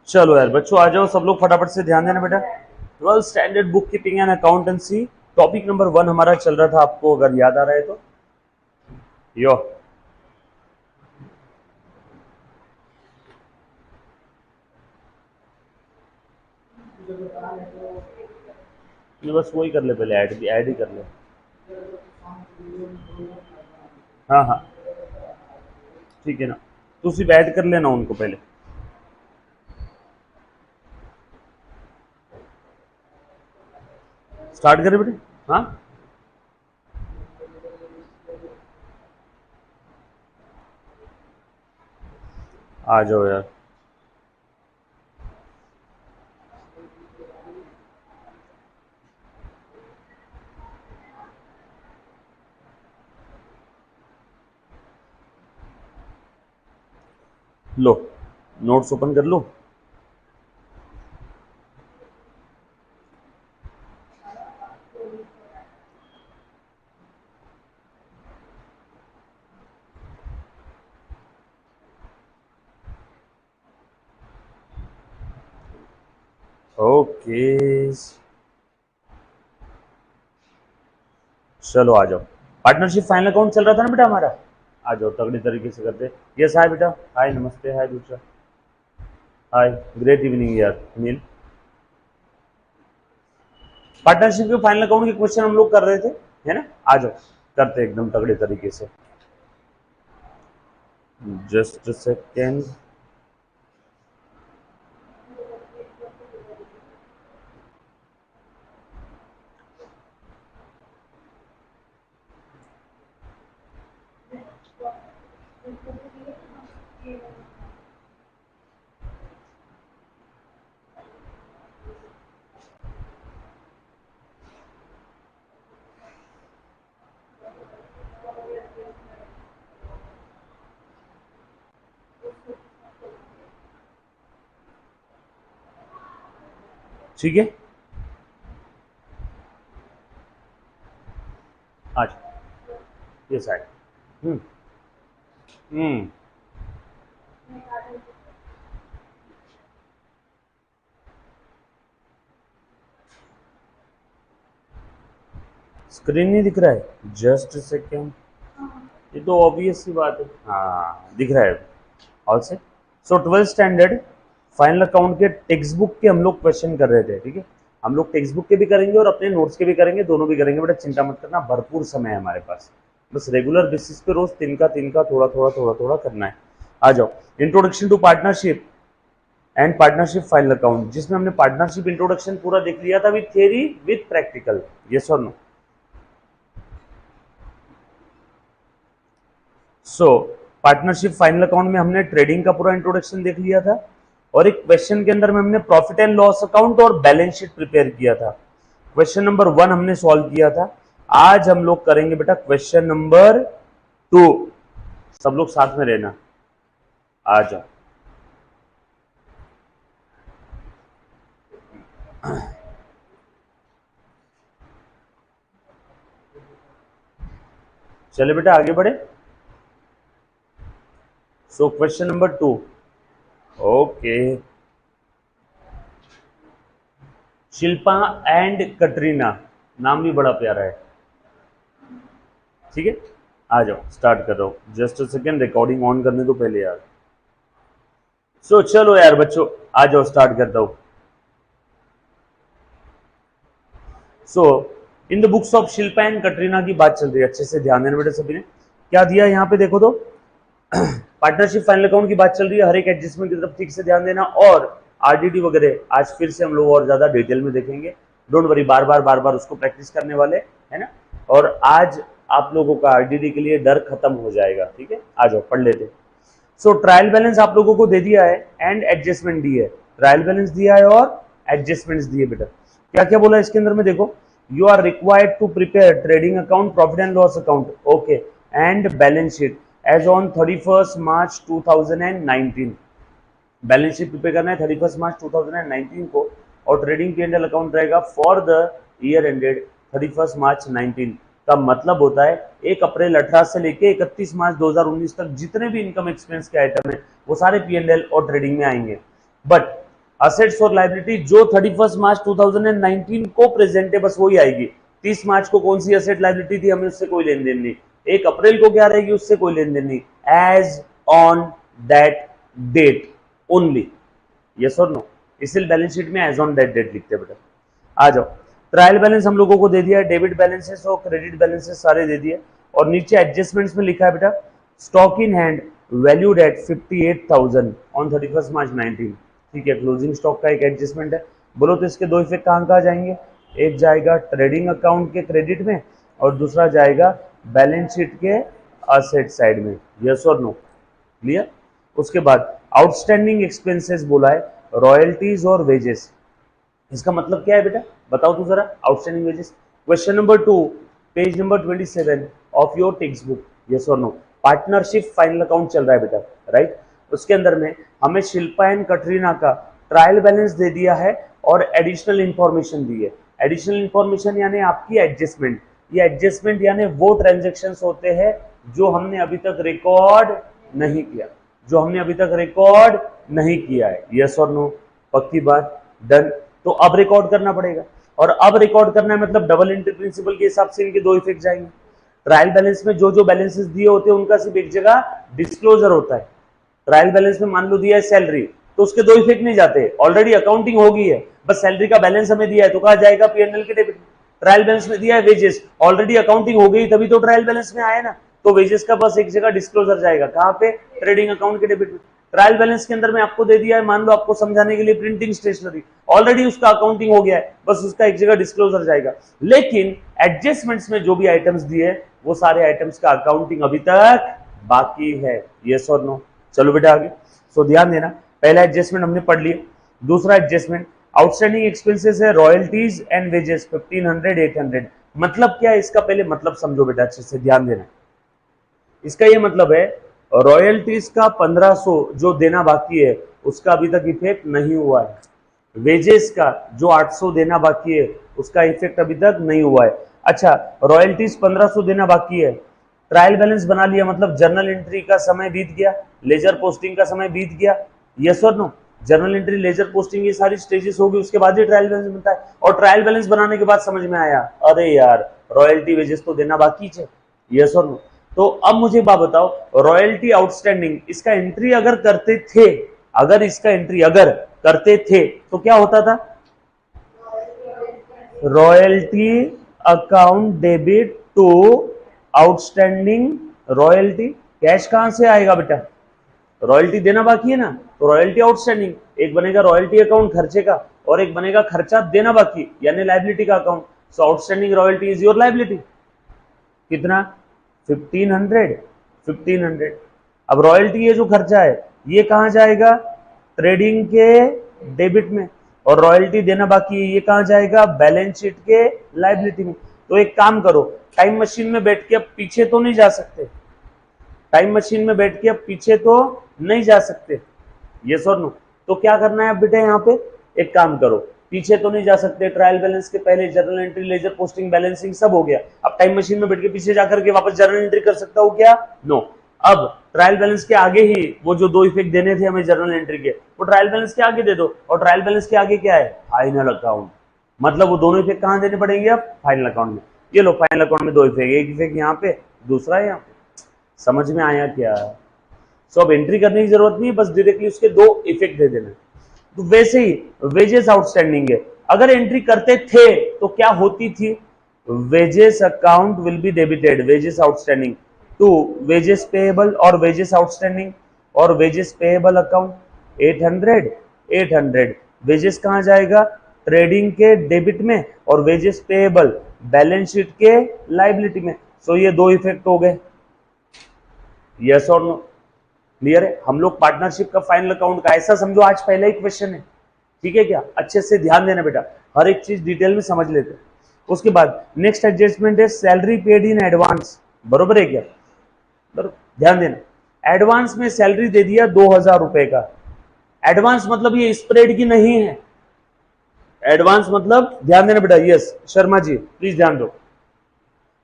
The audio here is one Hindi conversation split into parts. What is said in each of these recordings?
चलो यार बच्चों आ जाओ, सब लोग फटाफट से ध्यान देना बेटा। 12th standard book keeping and accountancy, topic number 1 हमारा चल रहा था, आपको अगर याद आ रहा है तो। यो ये बस वही कर ले पहले, ऐड ही कर ले। हाँ हाँ ठीक है ना, तो सिर्फ ऐड कर लेना उनको पहले। स्टार्ट करें बेटे। हाँ आ जाओ यार। लो नोट्स ओपन कर लो। ओके चलो आ जाओ। पार्टनरशिप फाइनल अकाउंट चल रहा था ना बेटा हमारा, आ जाओ तगड़ी तरीके से करते। यस हाय बेटा, हाय नमस्ते, हाय दूसरा, हाय ग्रेट इवनिंग यार अनिल। पार्टनरशिप के फाइनल अकाउंट के क्वेश्चन हम लोग कर रहे थे, है ना। आ जाओ करते एकदम तगड़े तरीके से। Just second. ठीक है आज ये साइड। हम्म हम्म स्क्रीन नहीं दिख रहा है, जस्ट सेकेंड। ये तो ऑब्वियस सी बात है, हाँ दिख रहा है ऑल से। सो 12th स्टैंडर्ड फाइनल अकाउंट के टेक्स्ट बुक के हम लोग क्वेश्चन कर रहे थे, ठीक है। हम लोग टेक्स्ट बुक के भी करेंगे और अपने नोट्स के भी करेंगे, दोनों भी करेंगे बेटा, चिंता मत करना, भरपूर समय है हमारे पास। बस रेगुलर बेसिस पे रोज तीन का थोड़ा थोड़ा थोड़ा थोड़ा करना है। आ जाओ। Introduction to partnership and partnership final account, जिसमें हमने पार्टनरशिप इंट्रोडक्शन पूरा देख लिया था with theory with practical, yes और no. So partnership final account में हमने ट्रेडिंग का पूरा इंट्रोडक्शन देख लिया था, और एक क्वेश्चन के अंदर में हमने प्रॉफिट एंड लॉस अकाउंट और बैलेंस शीट प्रिपेयर किया था। क्वेश्चन नंबर 1 हमने सॉल्व किया था। आज हम लोग करेंगे बेटा क्वेश्चन नंबर 2। सब लोग साथ में रहना, आ जाओ। चले बेटा आगे बढ़े। So question number 2। Okay, Shilpa and Katrina, नाम भी बड़ा प्यारा है, ठीक है। आ जाओ स्टार्ट कर रहा हूं, just a second, recording on करने दो पहले यार। सो चलो यार बच्चों आ जाओ स्टार्ट करता हूं। So in the books of Shilpa and Katrina की बात चल रही है, अच्छे से ध्यान देना बेटा सभी ने। क्या दिया यहाँ पे देखो तो, पार्टनरशिप फाइनल अकाउंट की बात चल रही है, हर एक एडजस्टमेंट की तरफ ठीक से ध्यान देना, और आरडीडी वगैरह आज फिर से हम लोग और ज्यादा डिटेल में देखेंगे। डोंट वरी, बार बार उसको प्रैक्टिस करने वाले, है ना। और आज आप लोगों का आरडीडी के लिए डर खत्म हो जाएगा, ठीक है। आ जाओ पढ़ लेते। सो ट्रायल बैलेंस आप लोगों को दे दिया है एंड एडजस्टमेंट दी है, ट्रायल बैलेंस दिया है और एडजस्टमेंट्स दिए बेटा। क्या क्या बोला इसके अंदर में देखो, you are required to prepare trading account, profit and loss account, okay, and balance sheet as on 31 March 2019। Balance sheet prepare करना है 31 मार्च 2019 को, और trading P and L account रहेगा for the year ended 31 March 19। का मतलब होता है 1 अप्रैल 18 से लेके 31 मार्च 2019 तक जितने भी इनकम एक्सपेंस के आइटम है वो सारे P&L और ट्रेडिंग में आएंगे। बट असेट्स और लायबिलिटी जो 31 मार्च 2019 को प्रेजेंट है बस वही आएगी। 30 मार्च को कौन सी असेट लायबिलिटी थी हमें उससे कोई लेन देन नहीं, 1 अप्रैल को क्या रहेगी उससे कोई लेन देन नहीं, as on that date only, yes और नो। इसलिए बैलेंस शीट में एज ऑन दैट डेट लिखते हैं बेटा। आ जाओ, ट्रायल बैलेंस हम लोगों को दे दिया है, डेबिट बैलेंसेस और क्रेडिट बैलेंसेस सारे दे दिए, और नीचे एडजस्टमेंट्स में लिखा है बेटा stock in hand valued at 58,000 on 31 March 19। ठीक है, क्लोजिंग स्टॉक का एक एडजस्टमेंट है। बोलो तो इसके दो इफेक्ट कहाँ जाएंगे, एक जाएगा ट्रेडिंग अकाउंट के क्रेडिट में और दूसरा जाएगा बैलेंस शीट के असेट साइड में, यस और नो, क्लियर। उसके बाद आउटस्टैंडिंग एक्सपेंसेस बोला है, रॉयल्टीज और वेजेस, इसका मतलब क्या है बेटा बताओ तो जरा, outstanding wages. Question number 2 page number 27 of your text book, yes और नो। पार्टनरशिप फाइनल अकाउंट चल रहा है बेटा, राइट। उसके अंदर में हमें शिल्पा एंड कटरीना का ट्रायल बैलेंस दे दिया है और एडिशनल इंफॉर्मेशन दी है। एडिशनल इंफॉर्मेशन यानी आपकी एडजस्टमेंट, ये एडजस्टमेंट यानी वो ट्रांजेक्शन्स होते हैं जो हमने अभी तक रिकॉर्ड नहीं किया, जो हमने अभी तक रिकॉर्ड नहीं किया है, यस और नो, पक्की बात, डन। तो अब रिकॉर्ड करना पड़ेगा, और अब रिकॉर्ड करना है मतलब डबल एंट्री प्रिंसिपल के हिसाब से इनके दो इफेक्ट जाएंगे। ट्रायल बैलेंस में जो जो बैलेंसेस दिए होते हैं उनका सिर्फ एक जगह डिस्क्लोजर होता है। ट्रायल बैलेंस में मान लो दिया है सैलरी, तो उसके दो इफेक्ट नहीं जाते, ऑलरेडी अकाउंटिंग हो गई है, बस सैलरी का बैलेंस हमें दिया है तो कहा जाएगा P&L के डेबिट। ट्रायल बैलेंस में दिया है वेजेस, ऑलरेडी अकाउंटिंग हो गई तभी तो ट्रायल बैलेंस में आया ना, तो वेजेस का बस एक जगह डिस्क्लोजर जाएगा, कहाँ पे, ट्रेडिंग अकाउंट के डेबिट में। ट्रायल बैलेंस के अंदर में आपको दे दिया है, मान लो आपको समझाने के लिए प्रिंटिंग स्टेशनरी, ऑलरेडी उसका अकाउंटिंग हो गया है, बस उसका एक जगह डिस्क्लोजर जाएगा। लेकिन एडजस्टमेंट्स में जो भी आइटम्स दिए वो सारे आइटम्स का अकाउंटिंग अभी तक बाकी है, यस और नो। चलो बेटा आगे, सो ध्यान देना, पहला एडजस्टमेंट हमने पढ़ लिया। दूसरा एडजस्टमेंट आउटस्टैंडिंग एक्सपेंसेस है रॉयल्टीज एंड वेजेस 1500 800। मतलब क्या है इसका, पहले मतलब समझो बेटा अच्छे से, ध्यान देना। इसका ये मतलब है रॉयल्टीज का 1500 जो देना बाकी है उसका अभी तक इफेक्ट नहीं हुआ है, वेजेस का जो 800 देना बाकी है उसका इफेक्ट अभी तक नहीं हुआ है। अच्छा, रॉयल्टीज 1500 देना बाकी है, ट्रायल बैलेंस बना लिया मतलब जर्नल एंट्री का समय बीत गया, लेजर पोस्टिंग का समय बीत गया, यस और no. Journal entry, ledger posting, ये सारी स्टेजेस होगी, उसके बाद ही ट्रायल बैलेंस बनता है। और ट्रायल बैलेंस बनाने के बाद समझ में आया अरे यार रॉयल्टी वेजेस तो देना बाकी है, यस और नो। तो अब मुझे बात बताओ, रॉयल्टी आउटस्टैंडिंग इसका एंट्री अगर करते थे, अगर इसका एंट्री अगर करते थे तो क्या होता था, royalty account debit to outstanding royalty. Cash कहां से आएगा बेटा, रॉयल्टी देना बाकी है ना, तो रॉयल्टी आउटस्टैंडिंग, एक बनेगा रॉयल्टी अकाउंट खर्चे का और एक बनेगा खर्चा देना बाकी यानी लायबिलिटी का account. So outstanding royalty is your liability, कितना 1500। अब रॉयल्टी ये जो खर्चा है ये कहां जाएगा, ट्रेडिंग के डेबिट में, और रॉयल्टी देना बाकी है ये कहां जाएगा, बैलेंस शीट के लायबिलिटी में। तो एक काम करो, टाइम मशीन में बैठ के अब पीछे तो नहीं जा सकते, टाइम मशीन में बैठ के अब पीछे तो नहीं जा सकते, यस और नो। तो क्या करना है अब बेटा, यहाँ पे एक काम करो, पीछे तो नहीं जा सकते, ट्रायल बैलेंस के पहले journal entry, ledger posting, balancing सब हो गया। अब टाइम मशीन में बैठ के पीछे जाकर के वापस जर्नल एंट्री कर सकता हूँ क्या, नो। अब ट्रायल बैलेंस के आगे ही वो जो दो इफेक्ट देने थे हमें जर्नल एंट्री के, वो ट्रायल बैलेंस के आगे दे दो, और ट्रायल बैलेंस के आगे क्या है, फाइनल अकाउंट। मतलब वो दोनों इफेक्ट कहां देने पड़ेंगे अब, फाइनल अकाउंट में। ये लो फाइनल अकाउंट में दो इफेक्ट, एक इफेक्ट यहाँ पे, दूसरा यहाँ पे। समझ में आया क्या, सो अब एंट्री करने की जरूरत नहीं है, बस डायरेक्टली उसके दो इफेक्ट दे देना। तो वैसे ही वेजेस आउटस्टैंडिंग है, अगर एंट्री करते थे तो क्या होती थी, wages account will be debited, wages outstanding to wages payable और वेजेस आउटस्टैंडिंग और वेजेस पेएबल अकाउंट 800। वेजेस कहां जाएगा, ट्रेडिंग के डेबिट में, और वेजेस पेएबल बैलेंस शीट के लायबिलिटी में। सो ये दो इफेक्ट हो गए, यस और नो, क्लियर है। हम लोग पार्टनरशिप का फाइनल अकाउंट का ऐसा समझो आज पहला ही क्वेश्चन है, ठीक है क्या, अच्छे से ध्यान देना बेटा, हर एक चीज डिटेल में समझ लेते हैं। उसके बाद नेक्स्ट एडजस्टमेंट है सैलरी पेड इन एडवांस, बरोबर है क्या, ध्यान देना। एडवांस में सैलरी दे दिया 2000 रुपए का, एडवांस मतलब ये स्प्रेड की नहीं है, एडवांस मतलब ध्यान देना बेटा, यस शर्मा जी प्लीज ध्यान दो,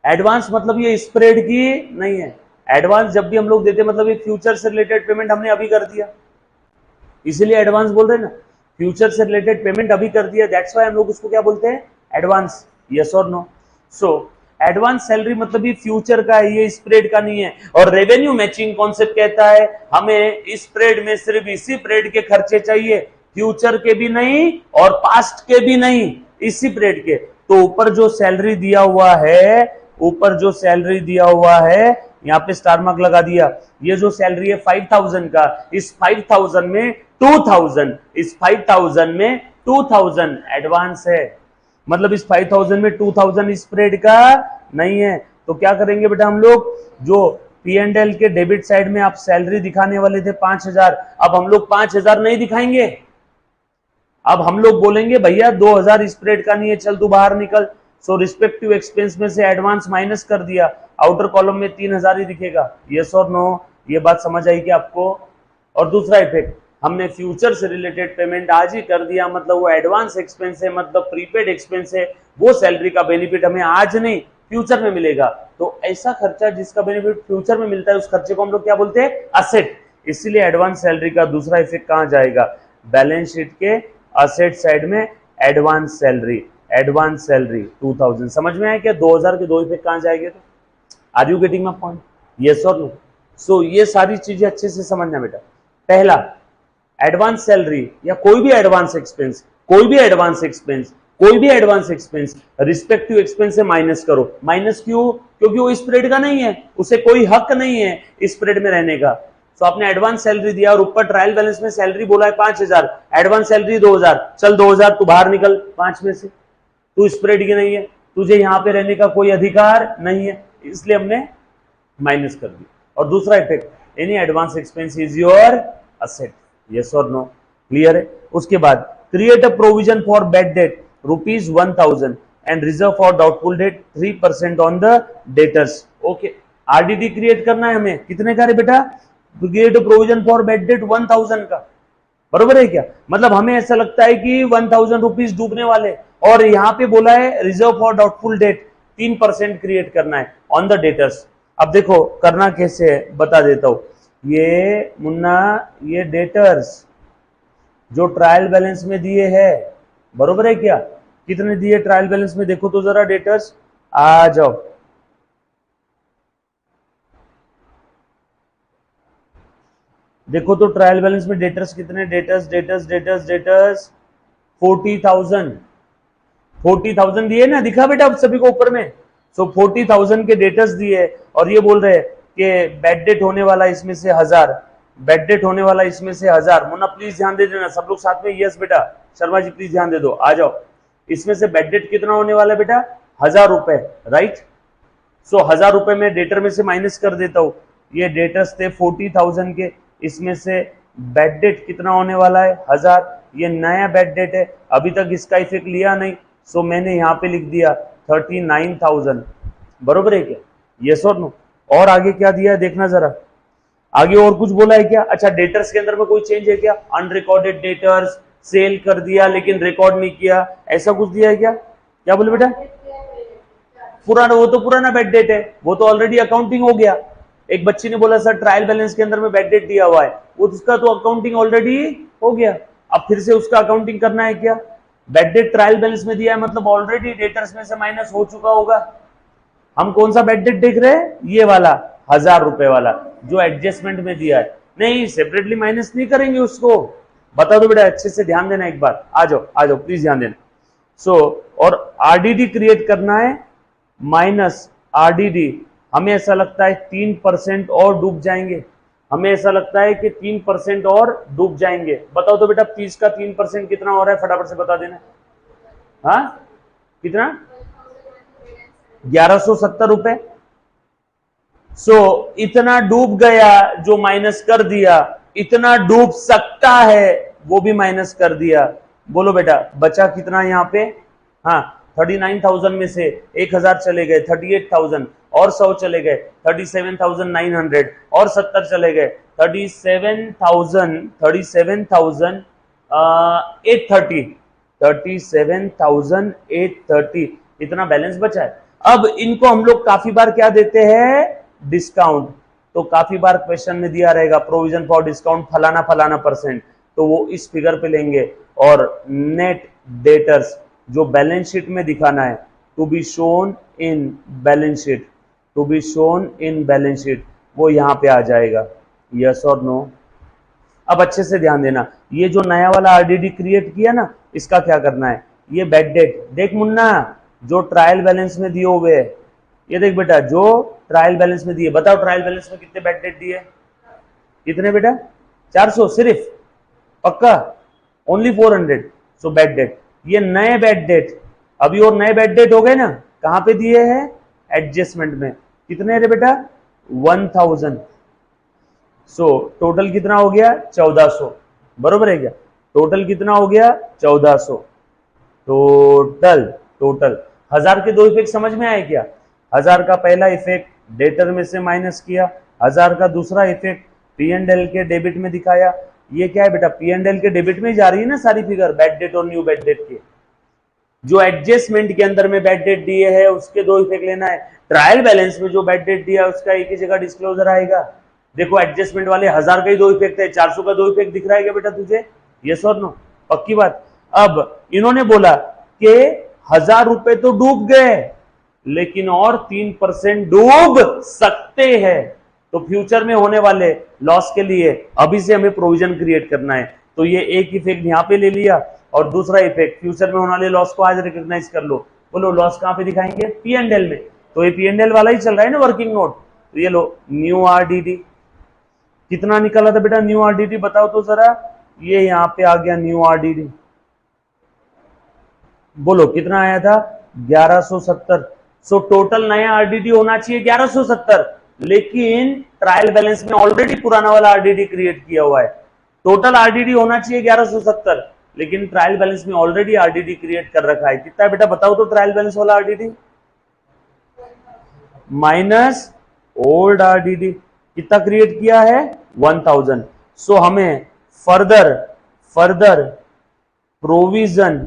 एडवांस मतलब ये स्प्रेड की नहीं है। एडवांस जब भी हम लोग देते मतलब ये फ्यूचर से रिलेटेड पेमेंट हमने अभी कर दिया, इसीलिए एडवांस बोल रहे हैं ना, फ्यूचर से रिलेटेड पेमेंट अभी कर दिया, दैट्स व्हाई हम लोग उसको क्या बोलते हैं, एडवांस। यस और नो? सो एडवांस सैलरी मतलब ये फ्यूचर का है, ये स्प्रेड का नहीं है। और रेवेन्यू मैचिंग कॉन्सेप्ट कहता है हमें स्प्रेड में सिर्फ इसी पीरियड के खर्चे चाहिए, फ्यूचर के भी नहीं और पास्ट के भी नहीं, इसी पीरियड के। तो ऊपर जो सैलरी दिया हुआ है, ऊपर जो सैलरी दिया हुआ है, यहाँ पे स्टार मार्क लगा दिया, ये जो सैलरी है 5000 का, इस 5000 में 2000, इस 5000 में 2000 एडवांस है। मतलब इस 5000 में 2000 स्प्रेड का नहीं है। तो क्या करेंगे बेटा हम लोग, जो P&L के डेबिट साइड में आप सैलरी दिखाने वाले थे 5000, अब हम लोग 5000 नहीं दिखाएंगे, अब हम लोग बोलेंगे भैया 2000 स्प्रेड का नहीं है, चल तू बाहर निकल। सो रिस्पेक्टिव एक्सपेंस में से एडवांस माइनस कर दिया, आउटर कॉलम में 3000 ही दिखेगा। यस और नो? ये बात समझ आई क्या आपको? और दूसरा इफेक्ट, हमने फ्यूचर से रिलेटेड पेमेंट आज ही कर दिया, मतलब वो एडवांस एक्सपेंस है, मतलब प्रीपेड एक्सपेंस है, वो सैलरी का बेनिफिट हमें आज नहीं फ्यूचर में मिलेगा। तो ऐसा खर्चा जिसका बेनिफिट फ्यूचर में मिलता है, उस खर्चे को हम लोग क्या बोलते हैं, असेट। इसीलिए एडवांस सैलरी का दूसरा इफेक्ट कहां जाएगा, बैलेंस शीट के असेट साइड में, एडवांस सैलरी, एडवांस सैलरी 2000। समझ में आया क्या 2000 के दो इफेक्ट कहां जाएंगे? तो are you getting my point? Yes और नो? सो ये सारी चीजें अच्छे से समझना बेटा। पहला, एडवांस सैलरी या कोई भी एडवांस एक्सपेंस, कोई भी एडवांस एक्सपेंस, कोई भी एडवांस एक्सपेंस रिस्पेक्टिव एक्सपेंस से माइनस करो। माइनस क्यों? क्योंकि वो इस पीरियड का नहीं है, उसे कोई हक नहीं है इस पीरियड में रहने का। तो आपने एडवांस सैलरी दिया और ऊपर ट्रायल बैलेंस में सैलरी बोला है 5000, एडवांस सैलरी 2000, चल 2000 तू बाहर निकल 5 में से, तू स्प्रेड की नहीं है, तुझे यहां पे रहने का कोई अधिकार नहीं है, इसलिए हमने माइनस कर दी। और दूसरा effect, any advance expense is your asset. Yes और नो? क्लियर है? उसके बाद create a provision for bad date ₹1000 and reserve for doubtful date 3% on the debtors. Okay, RDD create करना है हमें, कितने का रे बेटा, create a provision for bad date 1000 का, बरोबर है क्या? मतलब हमें ऐसा लगता है कि 1000 रुपीज डूबने वाले, और यहां पे बोला है reserve for doubtful date 3% create करना है ऑन द डेटर्स। अब देखो करना कैसे है बता देता हूं। ये मुन्ना, ये डेटर्स जो ट्रायल बैलेंस में दिए हैं, बरोबर है क्या, कितने दिए ट्रायल बैलेंस में, देखो तो जरा डेटर्स, आ जाओ, देखो तो ट्रायल बैलेंस में डेटर्स कितने, डेटर्स डेटर्स डेटर्स डेटर्स 40,000 दिए ना, दिखा बेटा आप सभी को ऊपर में। सो 40,000 के डेटर्स दिए, और ये बोल रहे हैं कि बैड डेट होने वाला इसमें से 1000, बैड डेट होने वाला इसमें से 1000। मुन्ना प्लीज ध्यान दे देना, सब लोग साथ में, यस बेटा, शर्मा जी प्लीज ध्यान दे दो, आ जाओ। इसमें से बैड डेट कितना होने वाला है बेटा, 1000 रुपए, राइट। सो 1000 रुपए में डेटर में से माइनस कर देता हूं, ये डेटर्स थे 40,000 के, इसमें से बैड डेट कितना होने वाला है 1000, ये नया बैड डेट है, अभी तक इसका इफेक्ट लिया नहीं, सो मैंने यहां पे लिख दिया 39,000, बरोबर है क्या, यस और नो? और आगे क्या दिया है देखना जरा, आगे और कुछ बोला है क्या? अच्छा, डेटर्स के अंदर में कोई चेंज है क्या, अनरिकॉर्डेड डेटर्स, सेल कर दिया लेकिन रिकॉर्ड नहीं किया, ऐसा कुछ दिया है क्या? क्या बोले बेटा? पुराना, वो तो पुराना बैड डेट है, वो तो ऑलरेडी अकाउंटिंग हो गया। एक बच्ची ने बोला सर ट्रायल बैलेंस के अंदर में बैड डेट दिया हुआ है, वो उसका तो अकाउंटिंग ऑलरेडी हो गया, अब फिर से उसका अकाउंटिंग करना है क्या? बैड डेट ट्रायल बैलेंस में दिया है मतलब ऑलरेडी डेटर्स में से माइनस हो चुका होगा। हम कौन सा बैड डेट देख रहे हैं, ये वाला 1000 रुपए वाला जो एडजस्टमेंट में दिया है, नहीं सेपरेटली माइनस नहीं करेंगे उसको, बता दो बेटा, अच्छे से ध्यान देना एक बार, आ जाओ आ जाओ प्लीज ध्यान देना। सो और आरडीडी क्रिएट करना है, माइनस आरडीडी, हमें ऐसा लगता है 3% और डूब जाएंगे, हमें ऐसा लगता है कि 3% और डूब जाएंगे। बताओ तो बेटा 30 का 3% कितना हो रहा है, फटाफट से बता देना। हाँ कितना, 1170 रुपए। सो इतना डूब गया जो माइनस कर दिया, इतना डूब सकता है वो भी माइनस कर दिया। बोलो बेटा बचा कितना यहाँ पे, हाँ 39,000 में से 1000 चले गए, 38,000 और 100 चले गए, 37,900 और 70 चले गए, 37,830 इतना बैलेंस बचा है। अब इनको हम लोग काफी बार क्या देते हैं, डिस्काउंट। तो काफी बार क्वेश्चन में दिया रहेगा प्रोविजन फॉर डिस्काउंट फलाना फलाना परसेंट, तो वो इस फिगर पे लेंगे। और नेट डेटर्स जो बैलेंस शीट में दिखाना है, to be shown in balance sheet, to be shown in balance sheet, वो यहां पे आ जाएगा। यस और नो। अब अच्छे से ध्यान देना, ये जो नया वाला आरडीडी क्रिएट किया ना, इसका क्या करना है, ये बैड डेट देख मुन्ना, जो ट्रायल बैलेंस में दिए हुए है, ये देख बेटा जो ट्रायल बैलेंस में दिए, बताओ ट्रायल बैलेंस में कितने बैड डेट दिए, कितने बेटा, 400 सिर्फ, पक्का, ओनली 400, सो बैड डेट। ये नए बैड डेट, अभी और नए बैड डेट हो गए ना, कहां पे दिए हैं, एडजस्टमेंट में, कितने रे बेटा, 1000। सो टोटल कितना हो गया, 1400, बरोबर है क्या, टोटल कितना हो गया, 1400, टोटल टोटल। 1000 के दो इफेक्ट समझ में आए क्या, 1000 का पहला इफेक्ट डेटर में से माइनस किया, 1000 का दूसरा इफेक्ट पी एंड एल के डेबिट में दिखाया। ये क्या है बेटा, पी एंड एल के डेबिट में ही जा रही है ना सारी फिगर, बैड डेट और न्यू बैड डेट के। जो एडजस्टमेंट के अंदर में बैड डेट दिए है उसके दो इफेक्ट लेना है, ट्रायल बैलेंस में जो बैड डेट दिया उसका एक ही जगह डिस्क्लोजर आएगा। देखो एडजस्टमेंट वाले 1000 का ही दो इफेक्ट है, 400 का दो इफेक्ट दिख रहा है क्या बेटा तुझे, यस और नो, पक्की बात। अब इन्होंने बोला कि 1000 रुपए तो डूब गए, लेकिन और 3% डूब सकते हैं, तो फ्यूचर में होने वाले लॉस के लिए अभी से हमें प्रोविजन क्रिएट करना है। तो ये एक इफेक्ट यहां पे ले लिया, और दूसरा इफेक्ट फ्यूचर में होने वाले लॉस को आज रिकॉग्नाइज कर लो। बोलो लॉस कहां पे दिखाएंगे, पी एंड एल में, तो ये पी एंड एल वाला ही चल रहा है ना वर्किंग नोट, तो ये लो न्यू आरडीडी, कितना निकला था बेटा न्यू आरडीडी, बताओ तो जरा, ये यहां पे आ गया न्यू आरडीडी, बोलो कितना आया था, 1170। सो टोटल नया आरडीडी होना चाहिए 1170, लेकिन ट्रायल बैलेंस में ऑलरेडी पुराना वाला आरडीडी क्रिएट किया हुआ है। टोटल आरडीडी होना चाहिए 1170, लेकिन ट्रायल बैलेंस में ऑलरेडी आरडीडी क्रिएट कर रखा है, कितना है बेटा बताओ तो, ट्रायल बैलेंस वाला आरडीडी माइनस ओल्ड आरडीडी, कितना क्रिएट किया है, 1000। सो हमें further provision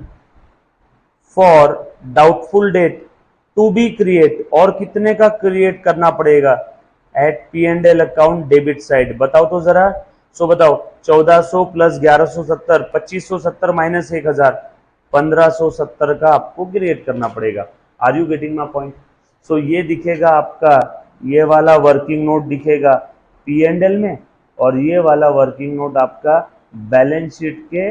for doubtful debt to be create, और कितने का क्रिएट करना पड़ेगा, at P and L account debit side, बताओ तो जरा। सो बताओ 1400 प्लस 1170, 2570 माइनस 1000, 1570 का आपको क्रिएट करना पड़ेगा। Are you getting my point. So ये दिखेगा आपका, ये वाला वर्किंग नोट दिखेगा पी एंड एल में, और ये वाला वर्किंग नोट आपका बैलेंस शीट के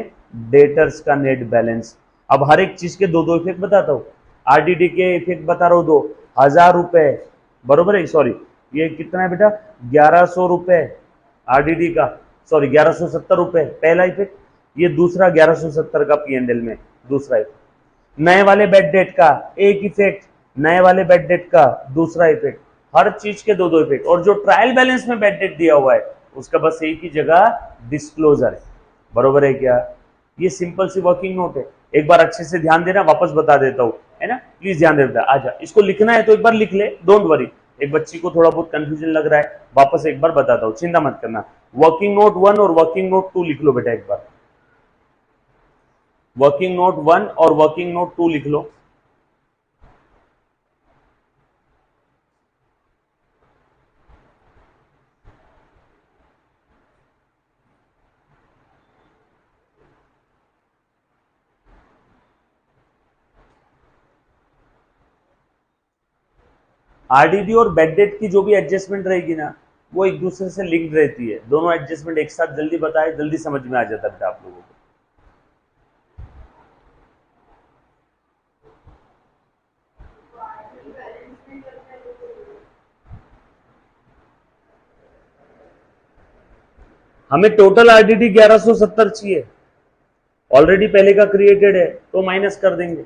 डेटर्स का नेट बैलेंस। अब हर एक चीज के दो दो इफेक्ट बताता हूँ, आरडीडी के इफेक्ट बता रहा हूँ दो, 1000 रुपए, बरोबर है, सॉरी ये कितना है बेटा, 1100 रुपए आरडीडी का, सॉरी 1170 रुपए पहला इफेक्ट, ये दूसरा 1170 का पी एंड एल में दूसरा इफेक्ट, नए वाले बेड डेट का एक इफेक्ट, नए वाले बेड डेट का दूसरा इफेक्ट, हर चीज के दो दो इफेक्ट। और जो ट्रायल बैलेंस में बेड डेट दिया हुआ है उसका बस एक ही जगह डिस्क्लोजर है, बरोबर है क्या। ये सिंपल सी वर्किंग नोट है, एक बार अच्छे से ध्यान देना, वापस बता देता हूं, है ना, प्लीज ध्यान देना। आजा, इसको लिखना है तो एक बार लिख ले, डोंट वरी, एक बच्ची को थोड़ा बहुत कंफ्यूजन लग रहा है, वापस एक बार बताता हूं, चिंता मत करना। वर्किंग नोट 1 और वर्किंग नोट 2 लिख लो बेटा एक बार, वर्किंग नोट 1 और वर्किंग नोट 2 लिख लो। आरडीडी और बेड डेट की जो भी एडजस्टमेंट रहेगी ना, वो एक दूसरे से लिंक्ड रहती है, दोनों एडजस्टमेंट एक साथ जल्दी बताए, जल्दी समझ में आ जाता है आप लोगों को। हमें टोटल आरडीडी 1170 चाहिए, ऑलरेडी पहले का क्रिएटेड है तो माइनस कर देंगे।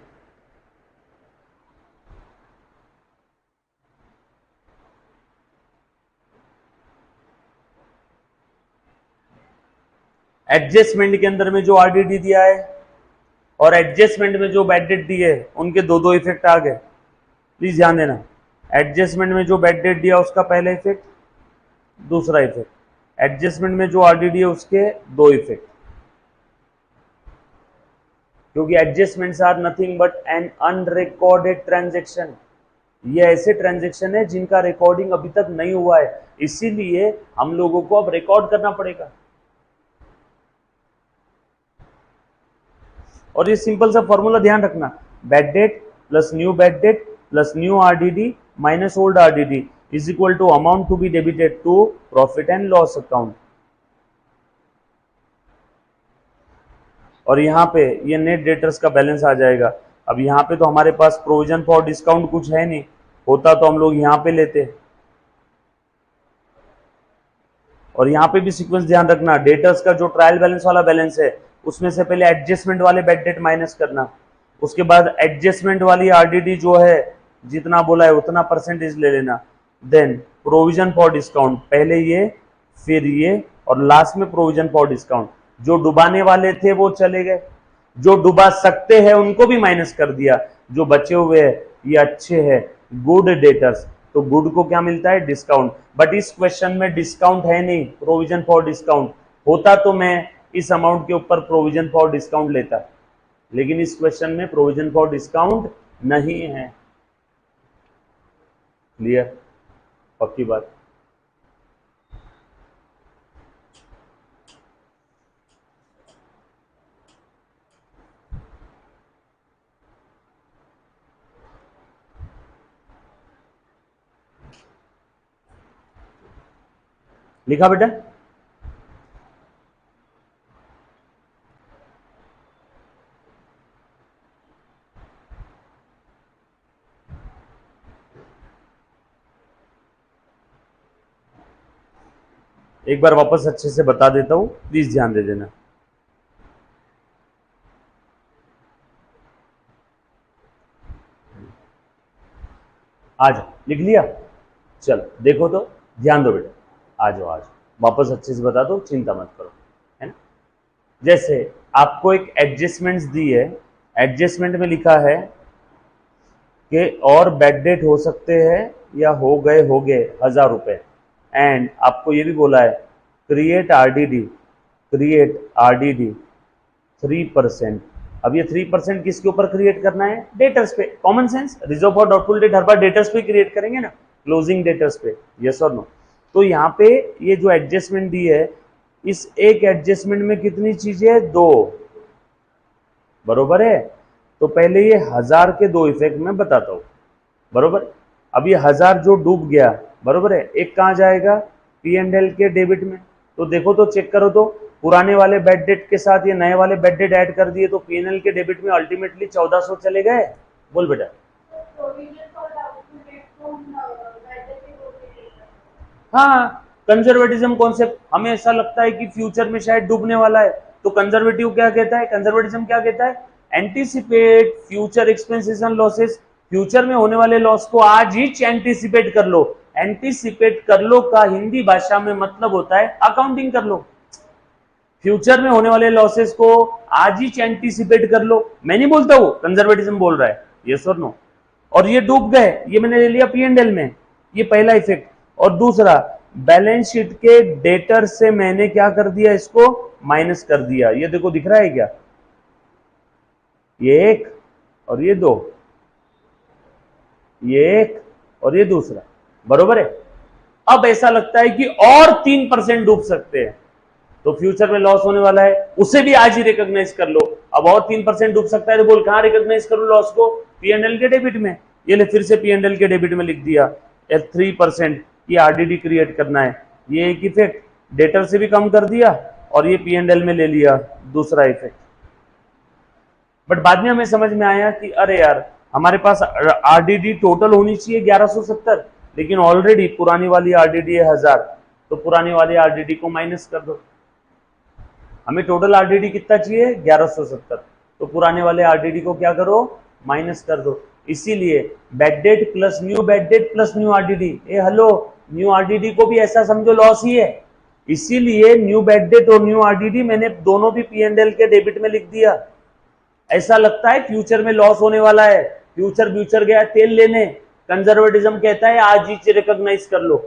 एडजस्टमेंट के अंदर में जो आरडीडी दिया है और एडजस्टमेंट में जो बैड डेट दी है, उनके दो दो इफेक्ट आ गए, प्लीज ध्यान देना। एडजस्टमेंट में जो बैड डेट दिया उसका पहला इफेक्ट, दूसरा इफेक्ट, एडजस्टमेंट में जो आरडीडी है उसके दो इफेक्ट, क्योंकि adjustments are nothing but an unrecorded transaction, ये ऐसे ट्रांजैक्शन है जिनका रिकॉर्डिंग अभी तक नहीं हुआ है, इसीलिए हम लोगों को अब रिकॉर्ड करना पड़ेगा। और ये सिंपल सा फॉर्मूला ध्यान रखना, bad debt plus new bad debt plus new RDD minus old RDD is equal to amount to be debited to profit and loss account. और यहाँ पे ये नेट डेटर्स का बैलेंस आ जाएगा। अब यहाँ पे तो हमारे पास प्रोविजन फॉर डिस्काउंट कुछ है नहीं, होता तो हम लोग यहाँ पे लेते। और यहाँ पे भी सीक्वेंस ध्यान रखना, डेटर्स का जो ट्रायल बैलेंस वाला बैलेंस है उसमें से पहले एडजस्टमेंट वाले बैड डेट माइनस करना, उसके बाद एडजस्टमेंट वाली आरडीडी जो है जितना बोला है उतना परसेंटेज ले लेना, देन प्रोविजन फॉर डिस्काउंट, पहले ये फिर ये और लास्ट में प्रोविजन फॉर डिस्काउंट। जो डुबाने वाले थे वो चले गए, जो डुबा सकते हैं उनको भी माइनस कर दिया, जो बचे हुए हैं ये अच्छे हैं गुड डेटर्स, तो गुड को क्या मिलता है डिस्काउंट। बट इस क्वेश्चन में डिस्काउंट है नहीं, प्रोविजन फॉर डिस्काउंट होता तो मैं इस अमाउंट के ऊपर प्रोविजन फॉर डिस्काउंट लेता, लेकिन इस क्वेश्चन में प्रोविजन फॉर डिस्काउंट नहीं है। क्लियर, पक्की बात। लिखा बेटा? एक बार वापस अच्छे से बता देता हूं, प्लीज ध्यान दे देना। आज लिख लिया? चलो देखो तो, ध्यान दो बेटा, आ जाओ आज वापस अच्छे से बता दो, चिंता मत करो, है ना। जैसे आपको एक एडजस्टमेंट्स दी है, एडजस्टमेंट में लिखा है कि और बैड डेट हो सकते हैं या हो गए 1000 रुपए, एंड आपको ये भी बोला है क्रिएट आरडीडी 3%। अब ये 3% किसके ऊपर क्रिएट करना है? डेटर्स पे। Common sense, reserve for doubtful date her bar debtors पे क्रिएट करेंगे ना, क्लोजिंग डेटर्स पे, यस और नो। तो यहाँ पे ये जो एडजस्टमेंट दी है, इस एक एडजस्टमेंट में कितनी चीजें है? 2, बरोबर है। तो पहले ये 1000 के 2 इफेक्ट मैं बताता हूं, बरोबर। अब ये 1000 जो डूब गया, बरोबर है, एक कहाँ जाएगा? P&L के डेबिट में। तो देखो तो, चेक करो तो, पुराने वाले बैड डेट के साथ ये नए वाले बैड डेट ऐड कर दिए तो P&L के डेबिट में अल्टीमेटली 1400 चले गए। बोल बेटा। हाँ, कंजर्वेटिज्म कॉन्सेप्ट, हमें ऐसा लगता है कि फ्यूचर में शायद डूबने वाला है, तो कंजर्वेटिव क्या कहता है? कंजर्वेटिज्म क्या कहता है? Anticipate future expenses and losses, future में होने वाले लॉस को आज ही एंटीसिपेट कर लो। एंटीसिपेट कर लो का हिंदी भाषा में मतलब होता है अकाउंटिंग कर लो। फ्यूचर में होने वाले लॉसेस को आज ही एंटीसिपेट कर लो, मैं नहीं बोलता हूं, कंजर्वेटिज्म बोल रहा है, यस और नो। और ये डूब गए, ये मैंने ले लिया P&L में, ये पहला इफेक्ट। और दूसरा, बैलेंस शीट के डेटर से मैंने क्या कर दिया? इसको माइनस कर दिया। ये देखो दिख रहा है क्या? ये एक और ये 2, ये एक और ये दूसरा, बरोबर है। अब ऐसा लगता है कि और 3% डूब सकते हैं, तो फ्यूचर में लॉस होने वाला है, उसे भी आज ही रिकॉग्नाइज कर लो। अब और 3% डूब सकता है तो बोल कहां रिकॉग्नाइज करूं लॉस को? P&L के डेबिट में। ये ले फिर से P&L के डेबिट में लिख दिया, 3% ये आरडीडी क्रिएट करना है। ये एक इफेक्ट डेटर से भी कम कर दिया और ये P&L में ले लिया, दूसरा इफेक्ट। बट बाद में हमें समझ में आया कि अरे यार, हमारे पास आरडीडी टोटल होनी चाहिए 1170, लेकिन ऑलरेडी पुरानी वाली आरडीडी है 1000, तो पुरानी वाली आरडीडी को माइनस कर दो। हमें टोटल आरडीडी कितना चाहिए? 1170, तो पुराने वाले आरडीडी को क्या करो? माइनस कर दो। इसीलिए bad debt plus new bad debt plus new RDD, ए हेलो, न्यू आरडीडी को भी ऐसा समझो लॉस ही है, इसीलिए न्यू बैड डेट और न्यू आरडीडी मैंने दोनों भी P&L के डेबिट में लिख दिया। ऐसा लगता है फ्यूचर में लॉस होने वाला है, फ्यूचर गया तेल लेने, कंजर्वेटिज्म कहता है आज ही रिकॉग्नाइज कर लो,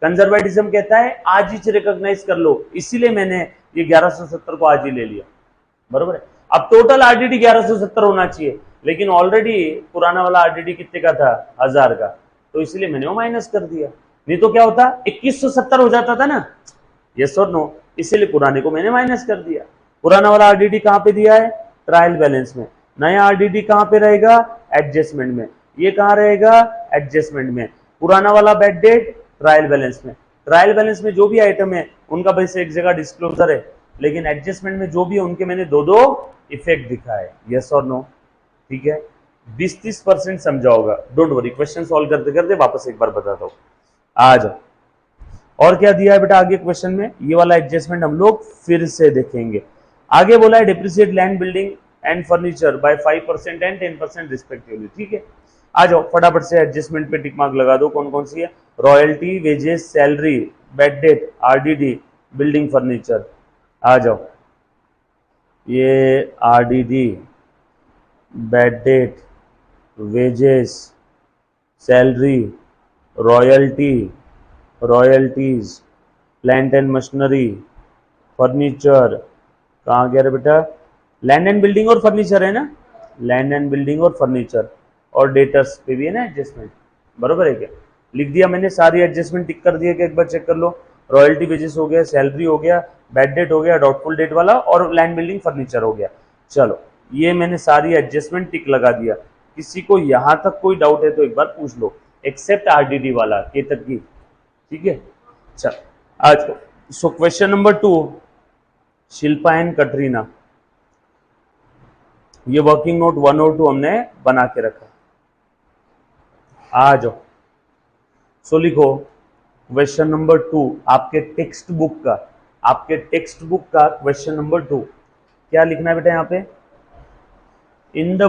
कंजर्वेटिज्म कहता है आज ही रिकॉग्नाइज कर लो, इसीलिए मैंने ये 1170 को आज ही ले लिया, बरोबर है। अब टोटल आरडीडी 1170 होना चाहिए, लेकिन ऑलरेडी पुराना वाला आरडीडी कितने का था, 1000 का, तो इसलिए मैंने वो माइनस कर दिया। नहीं तो क्या होता, 2170 हो जाता था ना, यस और नो, इसीलिए पुराने को मैंने माइनस कर दिया। पुराना वाला आरडीडी कहां पे दिया है, ट्रायल बैलेंस में। नया आरडीडी कहां पे रहेगा, एडजस्टमेंट में। ये कहां रहेगा, एडजस्टमेंट में। पुराना वाला बैड डेट ट्रायल बैलेंस में। ट्रायल बैलेंस में जो भी आइटम है उनका वैसे एक जगह डिस्क्लोजर है, लेकिन एडजस्टमेंट में जो भी है उनके मैंने दो दो इफेक्ट दिखाए, यस और नो, ठीक है। 20-30% समझा होगा, डोंट वरी, क्वेश्चन सॉल्व करते करते वापस एक बार बताता हूं। आ जाओ, और क्या दिया है बेटा आगे क्वेश्चन में, ये वाला एडजस्टमेंट हम लोग फिर से देखेंगे। आगे बोला है depreciate land, building and furniture bye 5% and 10% respectively, ठीक है। आ जाओ फटाफट से एडजस्टमेंट पे टिक मार्क लगा दो, कौन कौन सी है, royalty, wages, salary, bad debt, RDD, building, furniture. आ जाओ, ये RDD, bad debt, wages, salary, royalty, royalties, plant and machinery, furniture, कहाँ गया रे बेटा, लैंड एंड बिल्डिंग और फर्नीचर है ना, लैंड एंड बिल्डिंग और फर्नीचर, और डेटर्स पे भी है ना एडजस्टमेंट, बरोबर है क्या, लिख दिया मैंने, सारी एडजस्टमेंट टिक कर दिया कि एक बार चेक कर लो, रॉयल्टी वेजेस हो गया, सैलरी हो गया, बैड डेट हो गया, डाउटफुल डेट वाला, और लैंड बिल्डिंग फर्नीचर हो गया। चलो ये मैंने सारी एडजस्टमेंट टिक लगा दिया। किसी को यहां तक कोई डाउट है तो एक बार पूछ लो, एक्सेप्ट आरडीडी वाला के तक की, ठीक है। चल आज so question number 2, Shilpa and Katrina, ये वर्किंग नोट 1 और 2 हमने बना के रखा। आ जाओ, सो लिखो क्वेश्चन नंबर 2 आपके टेक्स्ट बुक का, आपके टेक्स्ट बुक का क्वेश्चन नंबर 2 क्या लिखना है बेटा यहाँ पे, इन the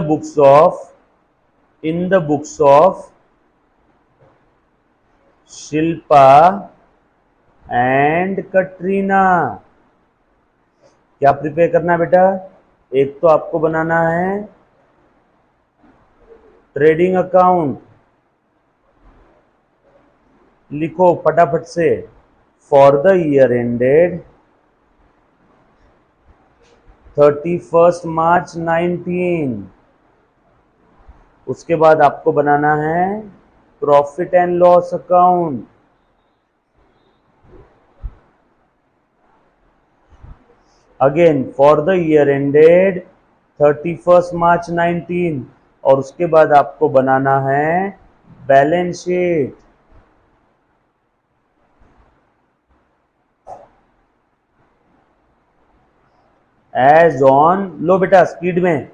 books of Shilpa and Katrina, क्या प्रिपेयर करना है बेटा, एक तो आपको बनाना है ट्रेडिंग अकाउंट, लिखो फटाफट से, for the year ended 31 March 19। उसके बाद आपको बनाना है profit and loss account, again for the year ended 31 March 19, और उसके बाद आपको बनाना है बैलेंस शीट। एज ऑन, लो बेटा स्पीड में,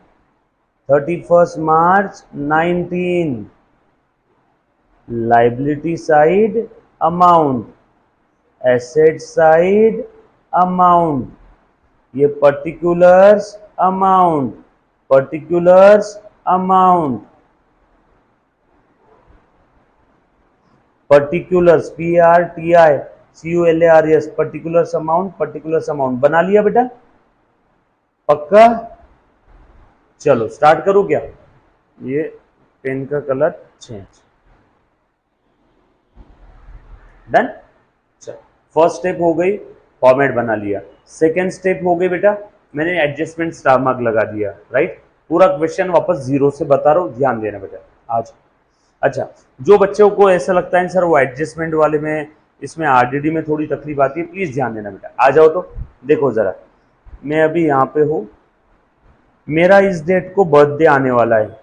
31 March 19, liability side amount, asset side amount, ये particulars amount, particulars amount, particulars PRTICULARS, particulars amount, particulars amount बना लिया बेटा, पक्का। चलो स्टार्ट करो क्या, ये पेन का कलर चेंज, डन। चलो फर्स्ट स्टेप हो गई, फॉर्मेट बना लिया। सेकेंड स्टेप हो गई बेटा, मैंने एडजस्टमेंट स्टार मार्क लगा दिया, राइट। पूरा क्वेश्चन वापस जीरो से बता रहा हूं, ध्यान देना बेटा आज। अच्छा, जो बच्चों को ऐसा लगता है सर वो एडजस्टमेंट वाले में, इसमें आरडीडी में थोड़ी तकलीफ आती है, प्लीज ध्यान देना बेटा। आ जाओ तो देखो जरा, मैं अभी यहाँ पे हूँ, मेरा इस डेट को बर्थडे आने वाला है,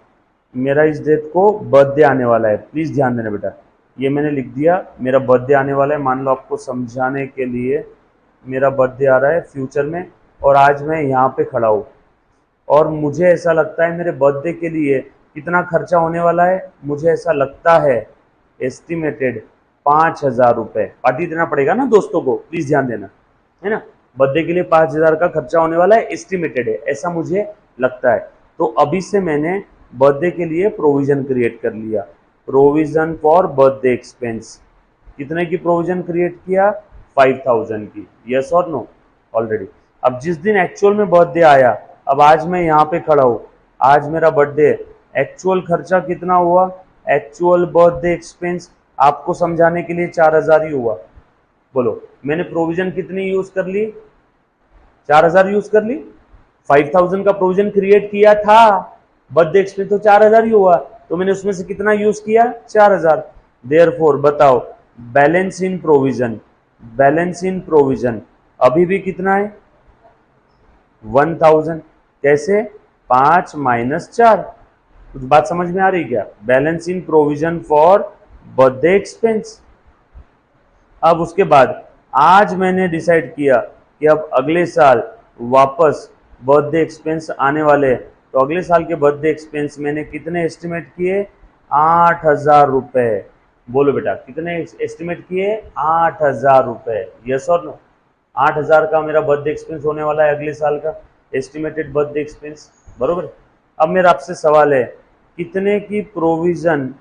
मेरा इस डेट को बर्थडे आने वाला है, प्लीज ध्यान देना बेटा। ये मैंने लिख दिया, मेरा बर्थडे आने वाला है, मान लो आपको समझाने के लिए मेरा बर्थडे आ रहा है फ्यूचर में, और आज मैं यहाँ पे खड़ा हूँ, और मुझे ऐसा लगता है मेरे बर्थडे के लिए कितना खर्चा होने वाला है, मुझे ऐसा लगता है एस्टिमेटेड 5000 रुपये, पार्टी देना पड़ेगा ना दोस्तों को, प्लीज ध्यान देना, है ना। बर्थडे के लिए 5000 का खर्चा होने वाला है, एस्टिमेटेड है, ऐसा मुझे लगता है। तो अभी से मैंने बर्थडे के लिए प्रोविजन क्रिएट कर लिया, प्रोविजन फॉर बर्थडे एक्सपेंस, कितने की प्रोविजन क्रिएट किया, 5000 की, यस और नो, ऑलरेडी। अब जिस दिन एक्चुअल में बर्थडे आया, अब आज मैं यहाँ पे खड़ा हूँ, आज मेरा बर्थडे, एक्चुअल खर्चा कितना हुआ, एक्चुअल बर्थडे एक्सपेंस आपको समझाने के लिए 4000 ही हुआ। बोलो मैंने प्रोविजन कितनी यूज कर ली, 4000 यूज कर ली, 5000 का प्रोविजन क्रिएट किया था, बर्थडे एक्सपेंस तो 4000 ही हुआ, तो मैंने उसमें से कितना यूज किया, 4000। देयरफॉर बताओ बैलेंस इन प्रोविजन, बैलेंस इन प्रोविजन अभी भी कितना है, 1000। कैसे, 5 माइनस 4। कुछ बात समझ में आ रही क्या, balance in provision for birthday expense. अब उसके बाद आज मैंने डिसाइड किया कि अब अगले साल वापस बर्थडे एक्सपेंस आने वाले हैं, तो अगले साल के बर्थडे एक्सपेंस मैंने कितने एस्टिमेट किए, 8000 रुपए। बोलो बेटा कितने एस्टिमेट किए, 8000 रुपए। यस और नो, 8000 का मेरा बर्थडे एक्सपेंस होने वाला है अगले साल का, एस्टिमेटेड बर्थडे एक्सपेंस, बरोबर। अब मेरा आपसे सवाल है, कितने की प्रोविजन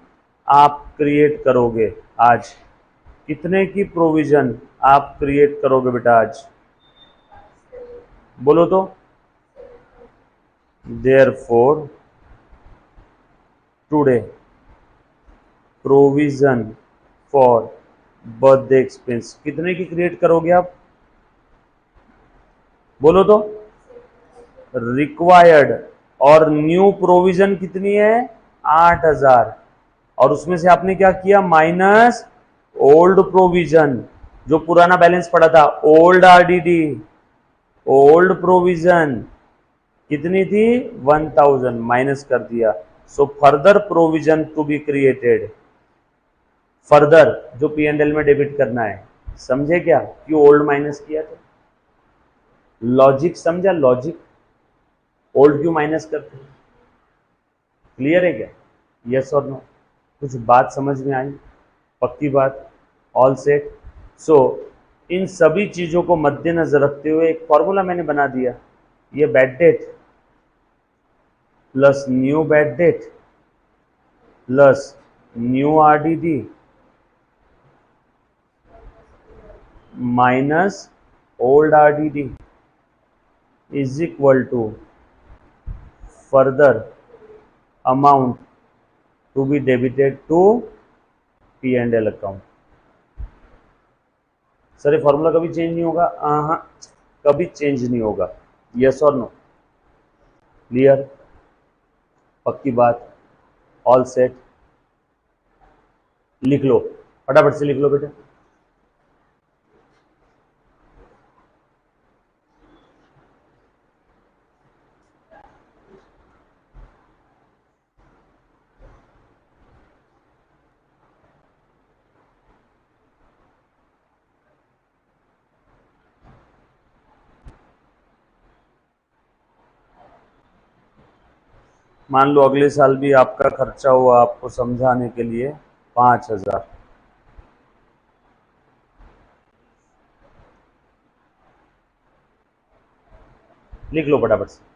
आप क्रिएट करोगे आज, कितने की प्रोविजन आप क्रिएट करोगे बेटा आज, बोलो तो। Therefore today provision for birthday expense कितने की क्रिएट करोगे आप, बोलो तो। रिक्वायर्ड और न्यू प्रोविजन कितनी है, 8000, और उसमें से आपने क्या किया, माइनस ओल्ड प्रोविजन, जो पुराना बैलेंस पड़ा था, ओल्ड आरडीडी, ओल्ड प्रोविजन कितनी थी, 1000, माइनस कर दिया। So further provision to be created, further जो पी एंड एल में डेबिट करना है, समझे क्या, क्यों ओल्ड माइनस किया था, लॉजिक समझा, लॉजिक, ओल्ड क्यों माइनस करते, क्लियर है क्या, यस और नो, कुछ बात समझ में आई, पक्की बात, ऑल सेट। सो इन सभी चीजों को मद्देनजर रखते हुए एक फॉर्मूला मैंने बना दिया, ये bad debt plus new bad debt plus new RDD minus old RDD is equal to further amount to be debited to P and L account. Sir ये फॉर्मूला कभी चेंज नहीं होगा, हाँ कभी चेंज नहीं होगा, यस और नो, क्लियर, पक्की बात, ऑल सेट। लिख लो, फटाफट से लिख लो बेटे। मान लो अगले साल भी आपका खर्चा हुआ आपको समझाने के लिए 5000, लिख लो फटाफट से।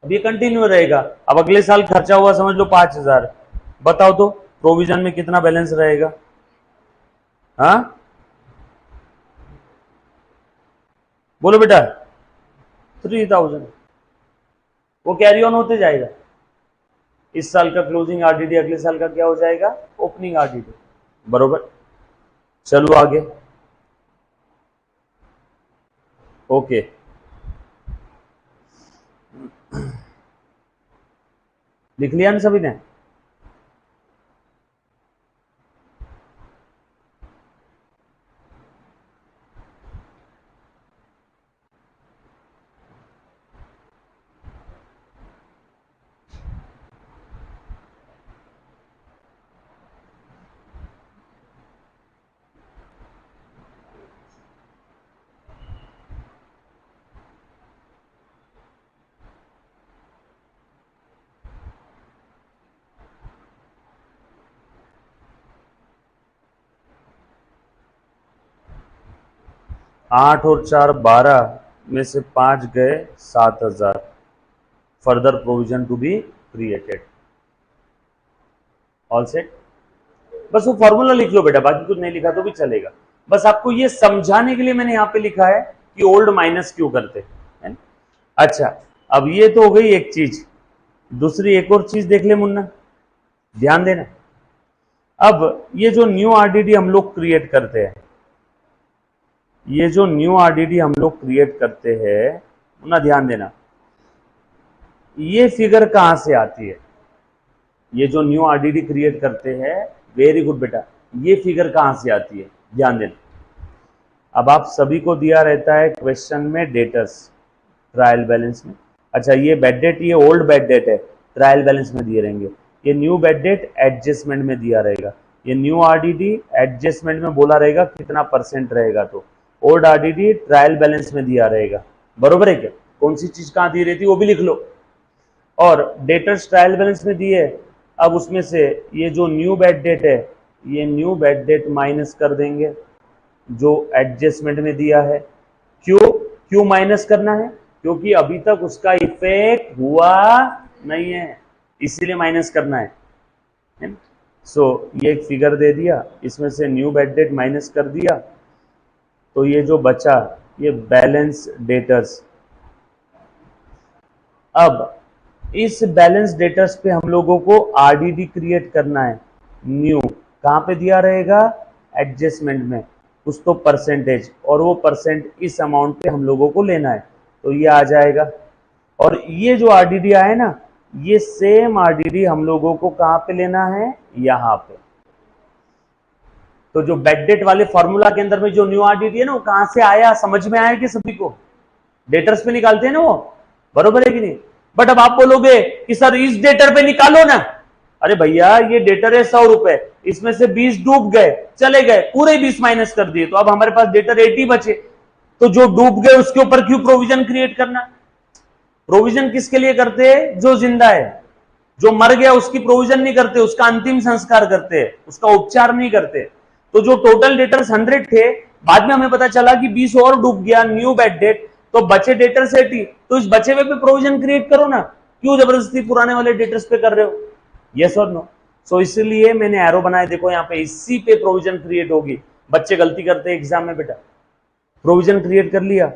अब ये कंटिन्यू रहेगा, अब अगले साल खर्चा हुआ समझ लो 5000, बताओ तो प्रोविजन में कितना बैलेंस रहेगा, हाँ बोलो बेटा, 3000, वो कैरी ऑन होते जाएगा। इस साल का क्लोजिंग आरडीडी अगले साल का क्या हो जाएगा, ओपनिंग आरडीडी, बरोबर। चलो आगे, ओके। लिख लिया ना सभी ने, आठ और 4 12 में से 5 गए 7000, further provision to be created, all set. बस वो फॉर्मूला लिख लो बेटा, बाकी कुछ नहीं लिखा तो भी चलेगा। बस आपको ये समझाने के लिए मैंने यहां पे लिखा है कि ओल्ड माइनस क्यों करते हैं। अच्छा, अब ये तो हो गई एक चीज, दूसरी एक और चीज देख ले मुन्ना, ध्यान देना। अब ये जो न्यू आरडीडी हम लोग क्रिएट करते हैं, ये जो न्यू आरडीडी हम लोग क्रिएट करते हैं, मुन्ना ध्यान देना, ये फिगर कहां से आती है? ये जो न्यू आरडीडी क्रिएट करते हैं, वेरी गुड बेटा, ये फिगर कहां से आती है? ध्यान देना। अब आप सभी को दिया रहता है क्वेश्चन में डेटर्स ट्रायल बैलेंस में। अच्छा, ये बेड डेट, ये ओल्ड बेड डेट है, ट्रायल बैलेंस में दिए रहेंगे। ये न्यू बेड डेट एडजस्टमेंट में दिया रहेगा। ये न्यू आरडीडी एडजस्टमेंट में बोला रहेगा कितना परसेंट रहेगा, तो ओल्ड आरडीडी ट्रायल बैलेंस में दिया रहेगा। बरोबर है क्या? कौन सी चीज कहां दी रहती है वो भी लिख लो। और डेटर्स ट्रायल बैलेंस में दिए, अब उसमें से ये जो न्यू बेड डेट है, ये न्यू बेड डेट माइनस कर देंगे जो एडजस्टमेंट में दिया है। क्यों माइनस करना है? क्योंकि अभी तक उसका इफेक्ट हुआ नहीं है, इसीलिए माइनस करना है। सो ये एक फिगर दे दिया, इसमें से न्यू बेड डेट माइनस कर दिया, तो ये जो बचा ये बैलेंस डेटर्स। अब इस बैलेंस डेटर्स पे हम लोगों को आरडीडी क्रिएट करना है। न्यू कहां पे दिया रहेगा? एडजस्टमेंट में, कुछ तो परसेंटेज, और वो परसेंट इस अमाउंट पे हम लोगों को लेना है, तो ये आ जाएगा। और ये जो आरडीडी आए ना, ये सेम आरडीडी हम लोगों को कहां पे लेना है? यहां पे। तो जो बेड डेट वाले फॉर्मूला के अंदर में जो न्यू आरडीडी है ना, वो कहां से आया? समझ में आया कि सभी को? डेटर्स पे निकालते हैं ना वो, बरोबर है कि नहीं? बट अब आप बोलोगे कि सर इस डेटर पे निकालो ना। अरे भैया, ये डेटर है 100 रुपए, इसमें से 20 डूब गए, चले गए, पूरे 20 माइनस कर दिए, तो अब हमारे पास डेटर 80 बचे। तो जो डूब गए उसके ऊपर क्यों प्रोविजन क्रिएट करना? प्रोविजन किसके लिए करते हैं? जो जिंदा है। जो मर गया उसकी प्रोविजन नहीं करते, उसका अंतिम संस्कार करते हैं, उसका उपचार नहीं करते। तो जो टोटल डेटर्स 100 थे, बाद में हमें पता चला कि 20 और डूब गया, न्यू बेड डेट, तो बचे डेटर्स 80, तो इस बचे हुए पे प्रोविजन क्रिएट करो ना। क्यों जबरदस्ती पुराने वाले डेटर्स पे कर रहे हो? यस और नो? सो इसलिए मैंने एरो बनाया, देखो यहाँ पे, इसी पे प्रोविजन क्रिएट होगी। बच्चे गलती करते हैं एग्जाम में बेटा, प्रोविजन क्रिएट कर लिया,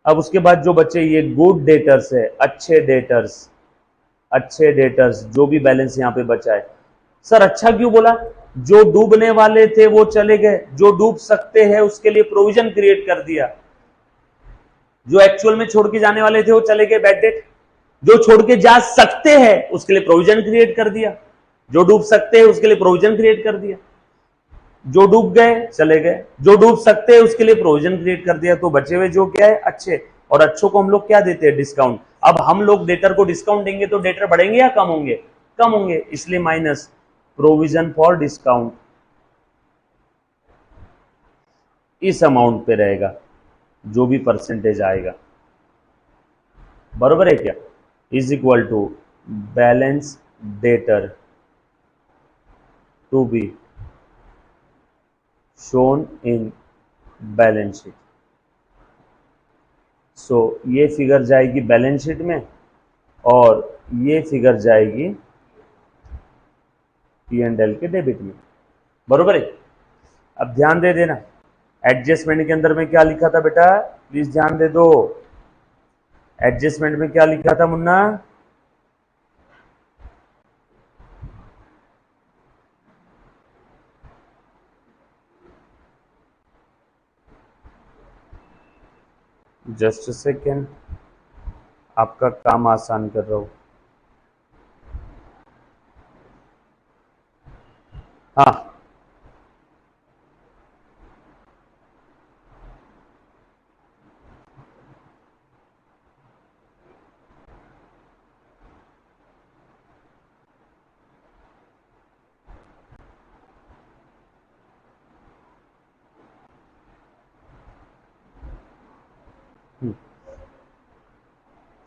अब उसके बाद जो बच्चे, ये गुड डेटर्स है, अच्छे डेटर्स, जो भी बैलेंस यहाँ पे बचा है। सर अच्छा क्यों बोला? जो डूबने वाले थे वो चले गए, जो डूब सकते हैं उसके लिए प्रोविजन क्रिएट कर दिया। जो एक्चुअल में छोड़ के जाने वाले थे वो चले गए, बेड डेट। जो छोड़ के जा सकते हैं उसके लिए प्रोविजन क्रिएट कर दिया। जो डूब सकते हैं उसके लिए प्रोविजन क्रिएट कर दिया। जो डूब गए चले गए, जो डूब सकते हैं उसके लिए प्रोविजन क्रिएट कर दिया। तो बचे हुए जो क्या है? अच्छे। और अच्छों को हम लोग क्या देते हैं? डिस्काउंट। अब हम लोग डेटर को डिस्काउंट देंगे तो डेटर बढ़ेंगे या कम होंगे? कम होंगे, इसलिए माइनस प्रोविजन फॉर डिस्काउंट इस अमाउंट पे रहेगा, जो भी परसेंटेज आएगा। बरोबर है क्या? Is equal to balance debtor to be shown in balance sheet. So ये फिगर जाएगी बैलेंस शीट में और ये फिगर जाएगी P&L के डेबिट में। बरोबर है? अब ध्यान दे देना, एडजस्टमेंट के अंदर में क्या लिखा था बेटा? प्लीज ध्यान दे दो। एडजस्टमेंट में क्या लिखा था मुन्ना? जस्ट सेकेंड, आपका काम आसान कर रहा हूं। हाँ,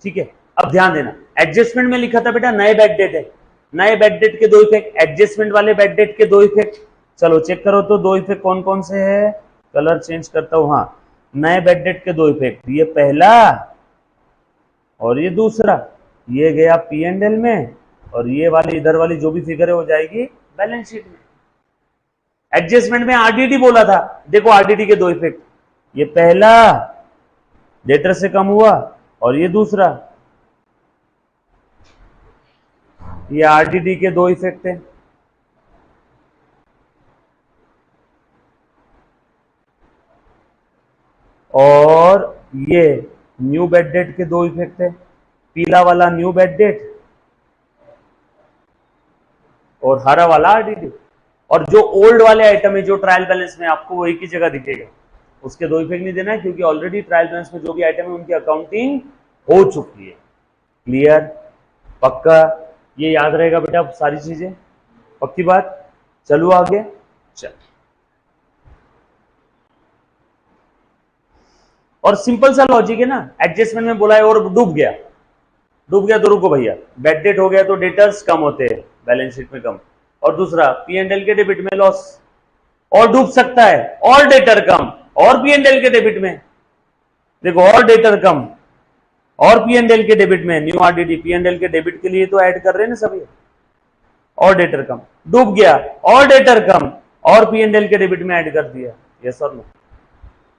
ठीक है। अब ध्यान देना, एडजस्टमेंट में लिखा था बेटा नए बेड डेट है, नए बेड डेट के दो इफेक्ट, एडजस्टमेंट वाले बेड डेट के दो इफेक्ट। चलो चेक करो तो दो इफेक्ट कौन कौन से है? कलर चेंज करता हूं। हाँ, नए बेड डेट के दो इफेक्ट, ये पहला और ये दूसरा। ये गया P&L में और ये वाली इधर वाली जो भी फिगर है वो जाएगी बैलेंस शीट में। एडजस्टमेंट में आरडीडी बोला था, देखो आरडीडी के दो इफेक्ट, ये पहला डेटर से कम हुआ और ये दूसरा, ये आरडीडी के दो इफेक्ट है। और ये न्यू बेड डेट के दो इफेक्ट है, पीला वाला न्यू बेड डेट और हरा वाला आरडीडी। और जो ओल्ड वाले आइटम है जो ट्रायल बैलेंस में आपको वो एक ही जगह दिखेगा, उसके दो इफेक्ट नहीं देना है, क्योंकि ऑलरेडी ट्रायल बैलेंस में जो भी आइटम है उनकी अकाउंटिंग हो चुकी है। क्लियर, पक्का, ये याद रहेगा बेटा सारी चीजें, पक्की बात। चलो आगे, चल। और सिंपल सा लॉजिक है ना, एडजस्टमेंट में बोला है और डूब गया तो रुको भैया, बेड डेट हो गया तो डेटर्स कम होते हैं बैलेंस शीट में कम, और दूसरा पी एंड एल के डेबिट में लॉस, और डूब सकता है और डेटर कम और पी एंड एल के डेबिट में, देखो और डेटर कम और पी एंड एल के डेबिट में, new RDD P and L के डेबिट के लिए तो ऐड कर रहे हैं ना सभी, और डेटर कम, डूब गया और डेटर कम और पी एंड एल के डेबिट में ऐड कर दिया, यस और नो,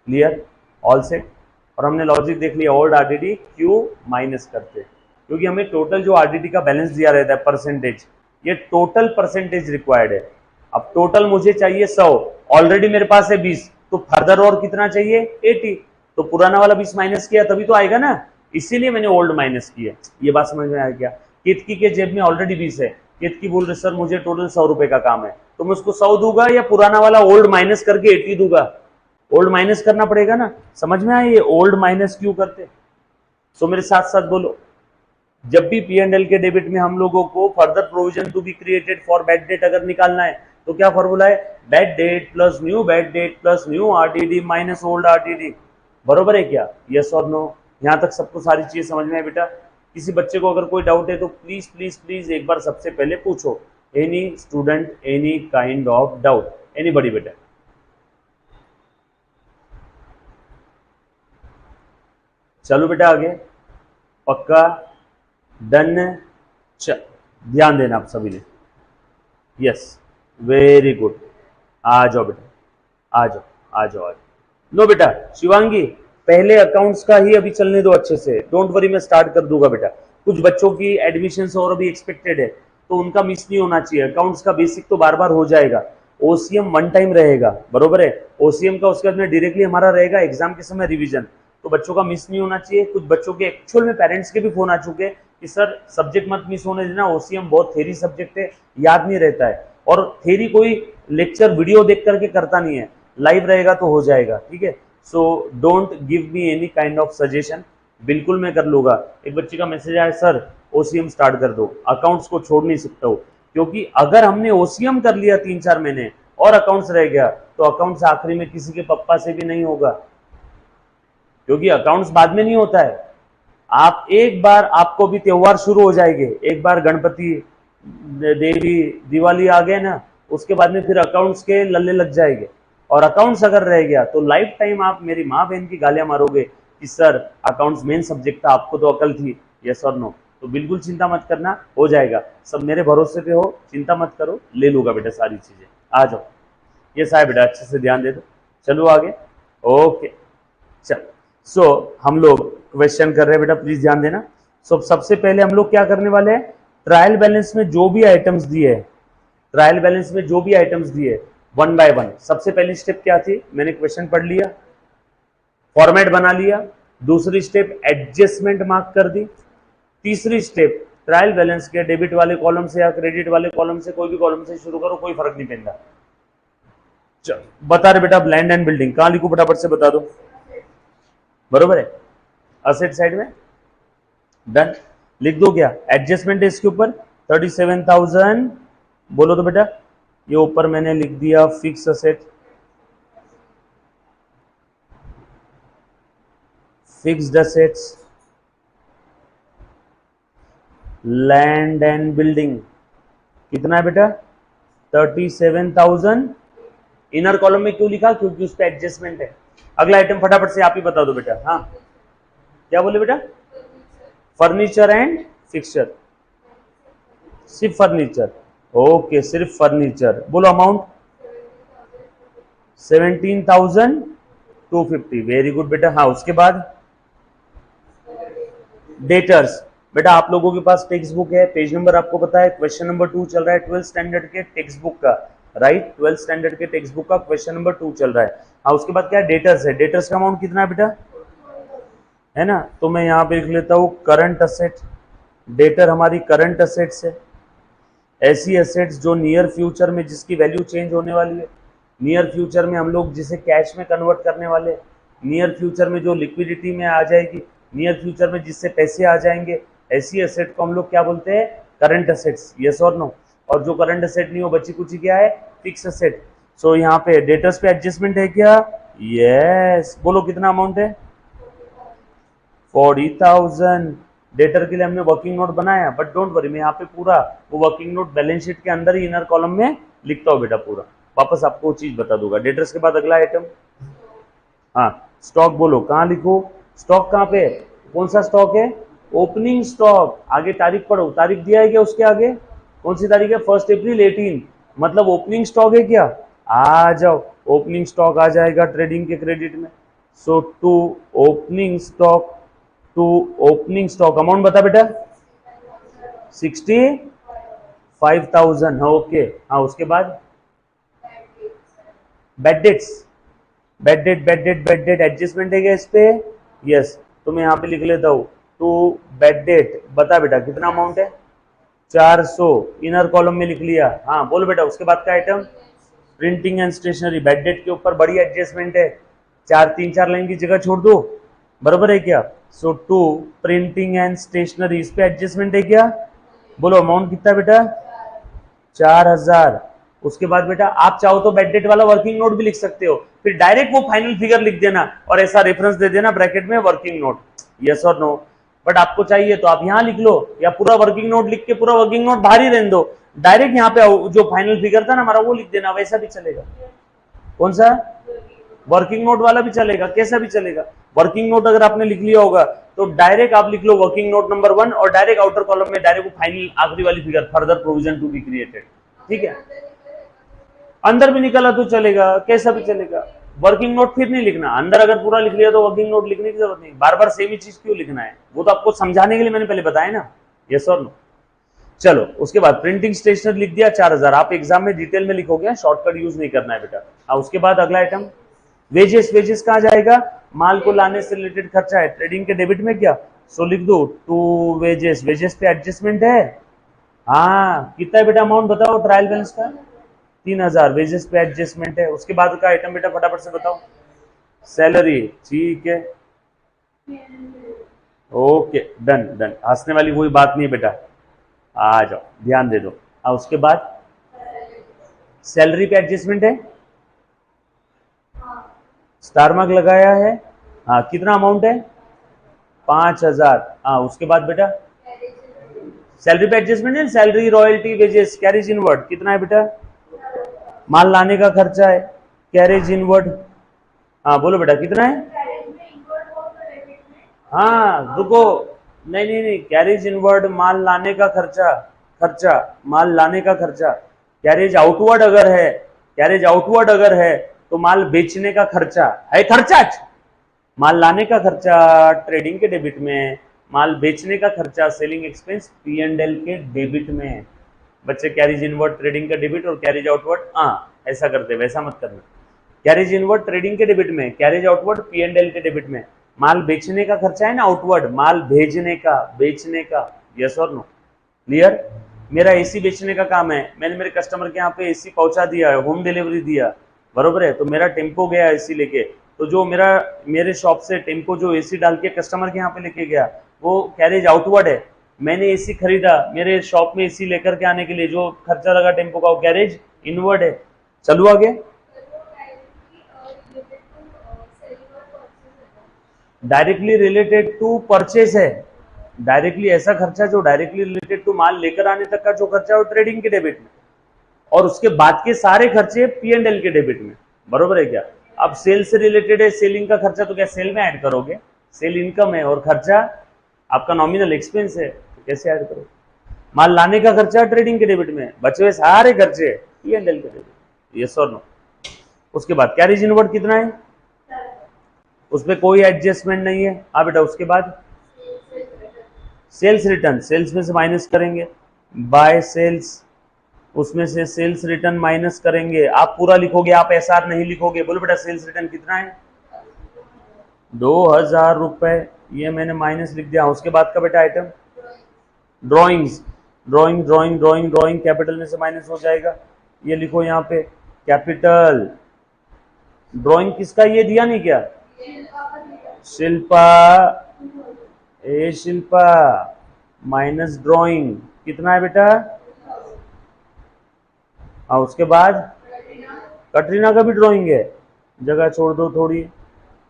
क्लियर, ऑल सेट। और हमने लॉजिक देख लिया, ओल्ड आरडीडी क्यू माइनस करते, क्योंकि हमें टोटल जो आरडीडी का बैलेंस दिया रहता है परसेंटेज, ये टोटल परसेंटेज रिक्वायर्ड है। अब टोटल मुझे चाहिए 100, ऑलरेडी मेरे पास है 20, तो फर्दर और कितना चाहिए 80, तो पुराना वाला 20 माइनस किया तभी तो आएगा ना, इसीलिए मैंने ओल्ड माइनस किया। ये बात समझ में आ गया। केतकी के जेब में ऑलरेडी 20 है, केतकी बोल रहे सर मुझे टोटल 100 रुपए का काम है, तो मैं उसको 100 दूंगा या पुराना वाला ओल्ड माइनस करके 80 दूंगा, ओल्ड माइनस करना पड़ेगा ना, समझ में आया ये ओल्ड माइनस क्यों करते। सो मेरे साथ साथ बोलो, जब भी पी एंड एल के डेबिट में हम लोगों को further provision to be created for bad debt अगर निकालना है तो क्या फॉर्मूला है, bad debt plus new bad debt plus new RTD minus old RTD, बरोबर है क्या, यस और नो। यहां तक सबको सारी चीज समझ में है बेटा। किसी बच्चे को अगर कोई डाउट है तो प्लीज प्लीज प्लीज एक बार सबसे पहले पूछो, any student any kind of doubt, anybody बेटा। चलो बेटा आगे, पक्का, डन, चल ध्यान देना आप सभी ने, यस वेरी गुड, आ जाओ बेटा, आ जाओ आ जाओ आ जाओ। लो बेटा शिवांगी, पहले अकाउंट्स का ही अभी चलने दो अच्छे से, डोंट वरी मैं स्टार्ट कर दूंगा बेटा। कुछ बच्चों की एडमिशंस और अभी एक्सपेक्टेड है तो उनका मिस नहीं होना चाहिए। अकाउंट्स का बेसिक तो बार बार हो जाएगा, ओसीएम वन टाइम रहेगा, बरोबर है, ओसीएम का उसके बाद में डायरेक्टली हमारा रहेगा एग्जाम के समय रिवीजन, तो बच्चों का मिस नहीं होना चाहिए। कुछ बच्चों के एक्चुअल में पेरेंट्स के भी फोन आ चुके हैं कि सर सब्जेक्ट मत मिस होने देना, ओसीएम बहुत थेरी सब्जेक्ट है, याद नहीं रहता है, और थेरी कोई लेक्चर वीडियो देख करके करता नहीं है, लाइव रहेगा तो हो जाएगा, ठीक है। So don't give me any kind of suggestion, बिल्कुल मैं कर लूंगा। एक बच्चे का मैसेज आया सर ओसीएम स्टार्ट कर दो, अकाउंट्स को छोड़ नहीं सकता हूँ, क्योंकि अगर हमने ओसीएम कर लिया 3-4 महीने और अकाउंट्स रह गया तो अकाउंट्स आखिरी में किसी के पप्पा से भी नहीं होगा, क्योंकि अकाउंट्स बाद में नहीं होता है। आप एक बार, आपको भी त्योहार शुरू हो जाएंगे, एक बार गणपति देवी दिवाली आ गए ना, उसके बाद में फिर अकाउंट्स के लल्ले लग जाएंगे, और अकाउंट्स अगर रह गया तो लाइफ टाइम आप मेरी माँ बहन की गालियां मारोगे कि सर अकाउंट्स मेन सब्जेक्ट था, आपको तो अकल थी, यस और नो। तो बिल्कुल चिंता मत करना, हो जाएगा, सब मेरे भरोसे पे हो, चिंता मत करो, ले लूंगा बेटा सारी चीजें, आ जाओ। ये साहब बेटा अच्छे से ध्यान दे दो, चलो आगे, ओके चल। सो हम लोग क्वेश्चन कर रहे हैं बेटा, प्लीज ध्यान देना। सो सबसे पहले हम लोग क्या करने वाले हैं, ट्रायल बैलेंस में जो भी आइटम्स दिए, ट्रायल बैलेंस में जो भी आइटम्स दिए वन बाय वन। सबसे पहली स्टेप क्या थी, मैंने क्वेश्चन पढ़ लिया, फॉर्मेट बना लिया, दूसरी स्टेप एडजस्टमेंट मार्क कर दी, तीसरी स्टेप ट्रायल बैलेंस के डेबिट वाले कॉलम से या क्रेडिट वाले कॉलम से, कोई भी कॉलम से शुरू करो, कोई फर्क नहीं पड़ता। चलो बता रहे बेटा, लैंड एंड बिल्डिंग कहां लिखूं, फटाफट से बता दो, बरोबर है, असेट साइड में, डन, लिख दो क्या, एडजस्टमेंट है इसके ऊपर 37,000, बोलो तो बेटा, ये ऊपर मैंने लिख दिया fix asset, fixed assets, land and building कितना है बेटा 37,000। इनर कॉलम में क्यों लिखा, क्योंकि उस पर एडजस्टमेंट है। अगला आइटम फटाफट से आप ही बता दो बेटा, हाँ क्या बोले बेटा, फर्नीचर एंड फिक्सचर, सिर्फ फर्नीचर, ओके सिर्फ फर्नीचर, बोलो अमाउंट 17,250, वेरी गुड बेटा। हाँ, उसके बाद डेटर्स। बेटा आप लोगों के पास टेक्स्ट बुक है, पेज नंबर आपको पता है, क्वेश्चन नंबर 2 चल रहा है 12th स्टैंडर्ड के टेक्स्ट बुक का, राइट। 12th स्टैंडर्ड के टेक्स्ट बुक का क्वेश्चन नंबर 2 चल रहा है। हाँ, उसके बाद क्या है, डेटर्स है। डेटर्स का अमाउंट कितना है बेटा, है ना। तो मैं यहाँ पे लिख लेता हूँ करंट असेट। डेटर हमारी करंट असेट्स है, ऐसी एसेट्स जो नियर फ्यूचर में जिसकी वैल्यू चेंज होने वाली है, नियर फ्यूचर में हम लोग जिसे कैश में कन्वर्ट करने वाले, नियर फ्यूचर में जो लिक्विडिटी में आ जाएगी, नियर फ्यूचर में जिससे पैसे आ जाएंगे, ऐसी एसेट को हम लोग क्या बोलते हैं, करंट असेट्स। यस और नो। और जो करंट असेट नहीं हो बची कुछ क्या है, फिक्स असेट। सो यहाँ पे डेटर्स पे एडजस्टमेंट है क्या, यस। बोलो कितना अमाउंट है, 40,000। डेटर के लिए हमने वर्किंग नोट बनाया, बट डोंट वरी, मैं यहाँ पे पूरा वो वर्किंग नोट बैलेंस शीट के अंदर ही इनर कॉलम में लिखता हूँ बेटा पूरा। वापस आपको वो चीज बता दूंगा। डेटर्स के बाद अगला आइटम, हाँ स्टॉक। बोलो कहाँ लिखो, स्टॉक कहाँ पे, कौन सा स्टॉक है, ओपनिंग स्टॉक। आगे तारीख पढ़ो, तारीख दिया है क्या उसके आगे, कौन सी तारीख है, 1 अप्रैल 18, मतलब ओपनिंग स्टॉक है क्या। आ जाओ, ओपनिंग स्टॉक आ जाएगा ट्रेडिंग के क्रेडिट में। So to opening stock, to opening stock amount बता बेटा, 65,000। ओके। हाँ, उसके बाद bad debts, bad debt adjustment है क्या इस पे, यस। तो मैं यहाँ पे लिख लेता हूँ टू बैड डेट, बता बेटा कितना अमाउंट है, 400, इनर कॉलम में लिख लिया। हाँ बोलो बेटा, उसके बाद का item, printing and stationery. Bad debt के ऊपर बड़ी एडजस्टमेंट है, 3-4 लाइन की जगह छोड़ दो, बराबर है क्या। सो टू प्रिंटिंग एंड स्टेशनरी, इस पे एडजस्टमेंट है क्या, बोलो अमाउंट कितना बेटा, 4,000। उसके बाद बेटा आप चाहो तो बैड डेट वाला वर्किंग नोट भी लिख सकते हो, फिर डायरेक्ट वो फाइनल फिगर लिख देना और ऐसा रेफरेंस दे देना ब्रैकेट में वर्किंग नोट, यस और नो। बट आपको चाहिए तो आप यहाँ लिख लो, या पूरा वर्किंग नोट लिख के पूरा वर्किंग नोट बाहर ही रहने दो, डायरेक्ट यहाँ पे जो फाइनल फिगर था ना हमारा वो लिख देना, वैसा भी चलेगा। कौन सा, वर्किंग नोट वाला भी चलेगा, कैसा भी चलेगा। वर्किंग नोट अगर आपने लिख लिया होगा तो डायरेक्ट आप लिख लो वर्किंग नोट नंबर 1 और डायरेक्ट आउटर कॉलम में डायरेक्ट वो फाइनल आखिरी वाली figure, further provision to be created, ठीक है। अंदर भी निकला तो चलेगा, कैसा भी चलेगा। वर्किंग नोट फिर नहीं लिखना, अंदर अगर पूरा लिख लिया तो वर्किंग नोट लिखने की जरूरत नहीं, बार बार सेम ही चीज क्यों लिखना है, वो तो आपको समझाने के लिए मैंने पहले बताया ना, यस और नो। चलो उसके बाद प्रिंटिंग स्टेशनरी लिख दिया 4,000, आप एग्जाम में डिटेल में लिखोगे, शॉर्टकट यूज नहीं करना है बेटा। उसके बाद अगला आइटम वेजेस। वेजेस कहाँ जाएगा, माल को लाने से रिलेटेड खर्चा है, ट्रेडिंग के डेबिट में क्या, सो लिख दो टू वेजेस। वेजेस पे एडजस्टमेंट है, हाँ कितना है बेटा अमाउंट बताओ ट्रायल बैलेंस का, 3,000, वेजेस पे एडजस्टमेंट है। उसके बाद का आइटम बेटा फटाफट से बताओ, सैलरी, ठीक है, ओके डन डन, हंसने वाली कोई बात नहीं बेटा, आ जाओ ध्यान दे दो। उसके बाद सैलरी पे एडजस्टमेंट है, स्टार मार्क लगाया है, हाँ कितना अमाउंट है, 5,000। हाँ उसके बाद बेटा सैलरी पे एडजस्टमेंट है, salary royalty wages carriage inward कितना है बेटा, माल लाने का खर्चा है, कैरेज इनवर्ड, हाँ बोलो बेटा कितना है, हाँ रुको, नहीं नहीं नहीं, कैरेज इनवर्ड माल लाने का खर्चा, खर्चा माल लाने का खर्चा, कैरेज आउटवर्ड अगर है, कैरेज आउटवर्ड अगर है तो माल बेचने का खर्चा है, खर्चा माल लाने का खर्चा ट्रेडिंग के डेबिट में, माल बेचने का खर्चा सेलिंग एक्सपेंस P&L के डेबिट में। बच्चे कैरेज इनवर्ड ट्रेडिंग का डेबिट और कैरेज आउटवर्ड, हाँ ऐसा करते, वैसा मत करना। कैरेज इनवर्ड ट्रेडिंग के डेबिट में, कैरेज आउटवर्ड P&L के डेबिट में। माल बेचने का खर्चा है ना आउटवर्ड, माल भेजने का, बेचने का, यस और नो, क्लियर। मेरा एसी बेचने का काम है, मैंने मेरे कस्टमर के यहाँ पे एसी पहुंचा दिया है, होम डिलीवरी दिया, बरोबर है, तो मेरा टेम्पो गया एसी लेके, तो जो मेरे शॉप से टेम्पो जो एसी डाल के कस्टमर के यहाँ पे लेके गया वो कैरेज आउटवर्ड है। मैंने एसी खरीदा, मेरे शॉप में एसी लेकर के आने के लिए जो खर्चा लगा टेम्पो का वो कैरेज इनवर्ड है। चलो आगे, डायरेक्टली रिलेटेड टू परचेज है, डायरेक्टली ऐसा खर्चा जो डायरेक्टली रिलेटेड टू माल लेकर आने तक का जो खर्चा है वो ट्रेडिंग के डेबिट में, और उसके बाद के सारे खर्चे P&L के डेबिट में, बरोबर है क्या। अब सेल से रिलेटेड है, सेलिंग का खर्चा तो क्या सेल में ऐड करोगे, सेल इनकम है, और खर्चा आपका नॉमिनल एक्सपेंस है, तो कैसे ऐड करोगे। माल लाने का खर्चा ट्रेडिंग के डेबिट में, बचे हुए सारे खर्चे P&L के डेबिट, यस और नो। उसके बाद कैरेज इनवर्ड कितना है, उस पर कोई एडजस्टमेंट नहीं है। हाँ बेटा, उसके बाद सेल्स रिटर्न, सेल्स में से माइनस करेंगे, बाय सेल्स, उसमें से सेल्स रिटर्न माइनस करेंगे। आप पूरा लिखोगे, आप एसआर नहीं लिखोगे। बोलो बेटा सेल्स रिटर्न कितना है, 2000 रुपए, ये मैंने माइनस लिख दिया। उसके बाद का बेटा item drawings, drawing drawing drawing drawing capital में से माइनस हो जाएगा, ये लिखो यहाँ पे कैपिटल। ड्रॉइंग किसका ये दिया नहीं क्या, शिल्पा, ए शिल्पा, माइनस ड्रॉइंग कितना है बेटा। हाँ उसके बाद कटरीना का भी ड्रॉइंग है, जगह छोड़ दो थोड़ी,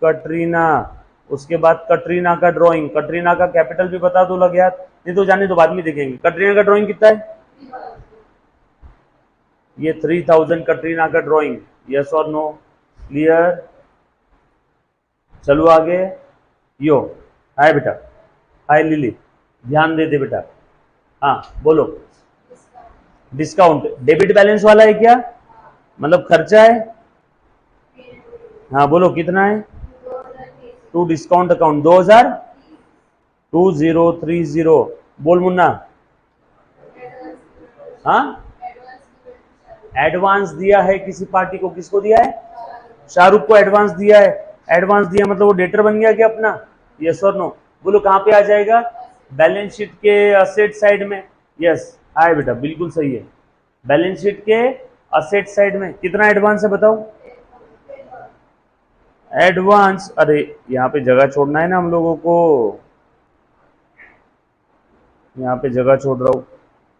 कटरीना। उसके बाद कटरीना का ड्राइंग, कटरीना का कैपिटल भी बता दो लग यार, नहीं तो जाने तो बाद में देखेंगे। कटरीना का ड्राइंग कितना है, ये 3000 कटरीना का ड्राइंग, यस और नो, क्लियर। चलो आगे, यो हाय बेटा, हाय लिली, ध्यान दे दे बेटा। हाँ बोलो, डिस्काउंट डेबिट बैलेंस वाला है क्या, मतलब खर्चा है। हाँ बोलो कितना है, टू डिस्काउंट अकाउंट 2030। बोल मुन्ना। हाँ एडवांस दिया है किसी पार्टी को, किसको दिया है, शाहरुख को एडवांस दिया है। एडवांस दिया मतलब वो डेटर बन गया क्या अपना, यस और नो। बोलो कहां पे आ जाएगा, बैलेंस शीट के असेट साइड में। यस आए बेटा, बिल्कुल सही है, बैलेंस शीट के असेट साइड में। कितना एडवांस है बताओ, एडवांस, अरे यहाँ पे जगह छोड़ना है ना हम लोगों को, यहाँ पे जगह छोड़ रहा हूं,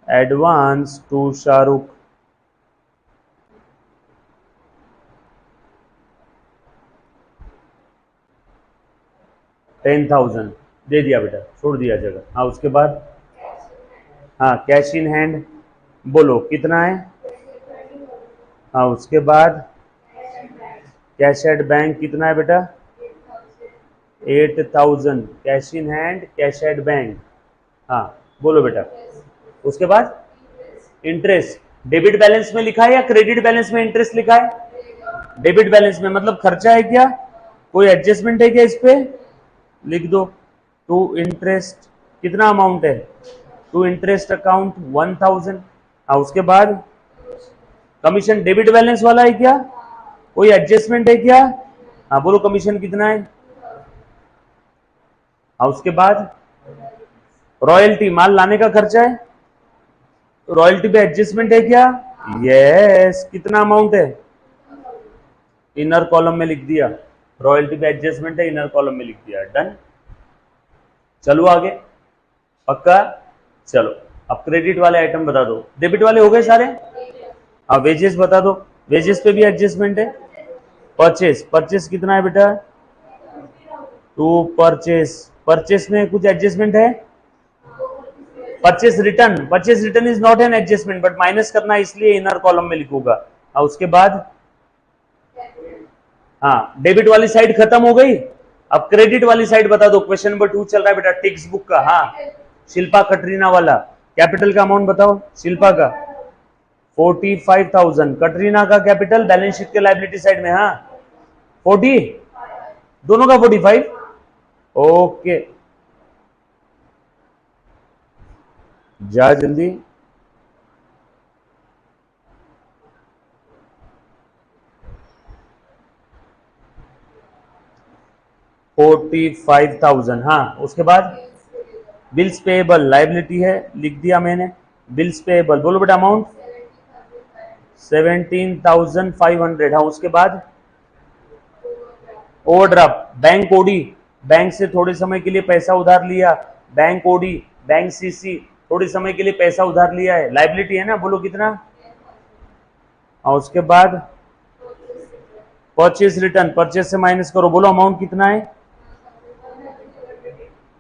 एडवांस टू शाहरुख, $10,000 दे दिया बेटा, छोड़ दिया जगह। हाँ उसके बाद, हाँ कैश इन हैंड, बोलो कितना है। हाँ उसके बाद कैश एट बैंक कितना है बेटा, 8000, cash in hand cash at bank. हाँ बोलो बेटा, उसके बाद इंटरेस्ट, डेबिट बैलेंस में लिखा है या क्रेडिट बैलेंस में इंटरेस्ट लिखा है, डेबिट बैलेंस में, मतलब खर्चा है क्या, कोई एडजस्टमेंट है क्या इस पे, लिख दो टू इंटरेस्ट, कितना अमाउंट है, टू इंटरेस्ट अकाउंट 1000। हाँ उसके बाद कमीशन डेबिट बैलेंस वाला है क्या, कोई एडजस्टमेंट है क्या। हाँ बोलो कमीशन कितना है। हाँ उसके बाद रॉयल्टी, माल लाने का खर्चा है, रॉयल्टी पे एडजस्टमेंट है क्या, यस, कितना अमाउंट है, इनर कॉलम में लिख दिया, रॉयल्टी पे एडजस्टमेंट है, इनर कॉलम में लिख दिया, डन। चलो आगे, पक्का। चलो अब क्रेडिट वाले आइटम बता दो, डेबिट वाले हो गए सारे। हाँ वेजेस बता दो, वेजेस पे भी एडजस्टमेंट है। परचेस, परचेस कितना है बेटा, टू परचेस, परचेस में कुछ एडजस्टमेंट है, purchase return, purchase return is not an adjustment but minus करना, इसलिए इनर कॉलम में लिखूंगा। हाँ उसके बाद, हाँ डेबिट वाली साइड खत्म हो गई, अब क्रेडिट वाली साइड बता दो। क्वेश्चन नंबर 2 चल रहा है बेटा टेक्स्ट बुक का। हाँ शिल्पा कटरीना वाला, कैपिटल का अमाउंट बताओ, शिल्पा का 45,000, कटरीना का कैपिटल बैलेंस शीट के लायबिलिटी साइड में, हाँ 40, दोनों का 45, ओके जा जल्दी। $45,000। हाँ उसके बाद बिल्स पेएबल, लाइबिलिटी है, लिख दिया मैंने, बिल्स पेएबल। बोलो बेटा अमाउंट 17,500। हाँ उसके बाद ओवरड्राफ्ट, बैंक ओडी, बैंक से थोड़े समय के लिए पैसा उधार लिया, बैंक ओडी, बैंक सीसी, थोड़े समय के लिए पैसा उधार लिया है, लाइबिलिटी है ना। बोलो कितना। और उसके बाद परचेज रिटर्न, परचेज से माइनस करो, बोलो अमाउंट कितना है,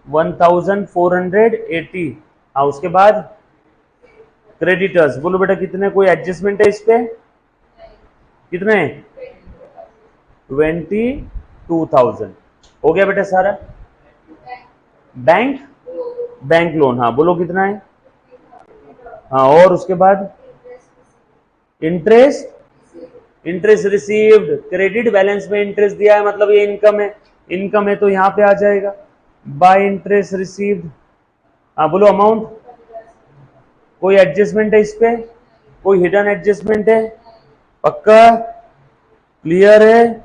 1480। हाँ उसके बाद क्रेडिटर्स, बोलो बेटा कितने, कोई एडजस्टमेंट है इस पे, कितने, 22,000। हो गया बेटा सारा। बैंक, बैंक लोन, हाँ बोलो कितना है। हाँ और उसके बाद interest, interest received, credit balance में इंटरेस्ट दिया है मतलब ये इनकम है, इनकम है तो यहां पे आ जाएगा बाय इंटरेस्ट रिसीव्ड। हाँ बोलो अमाउंट, कोई एडजस्टमेंट है इस पे, कोई हिडन एडजस्टमेंट है, पक्का क्लियर है?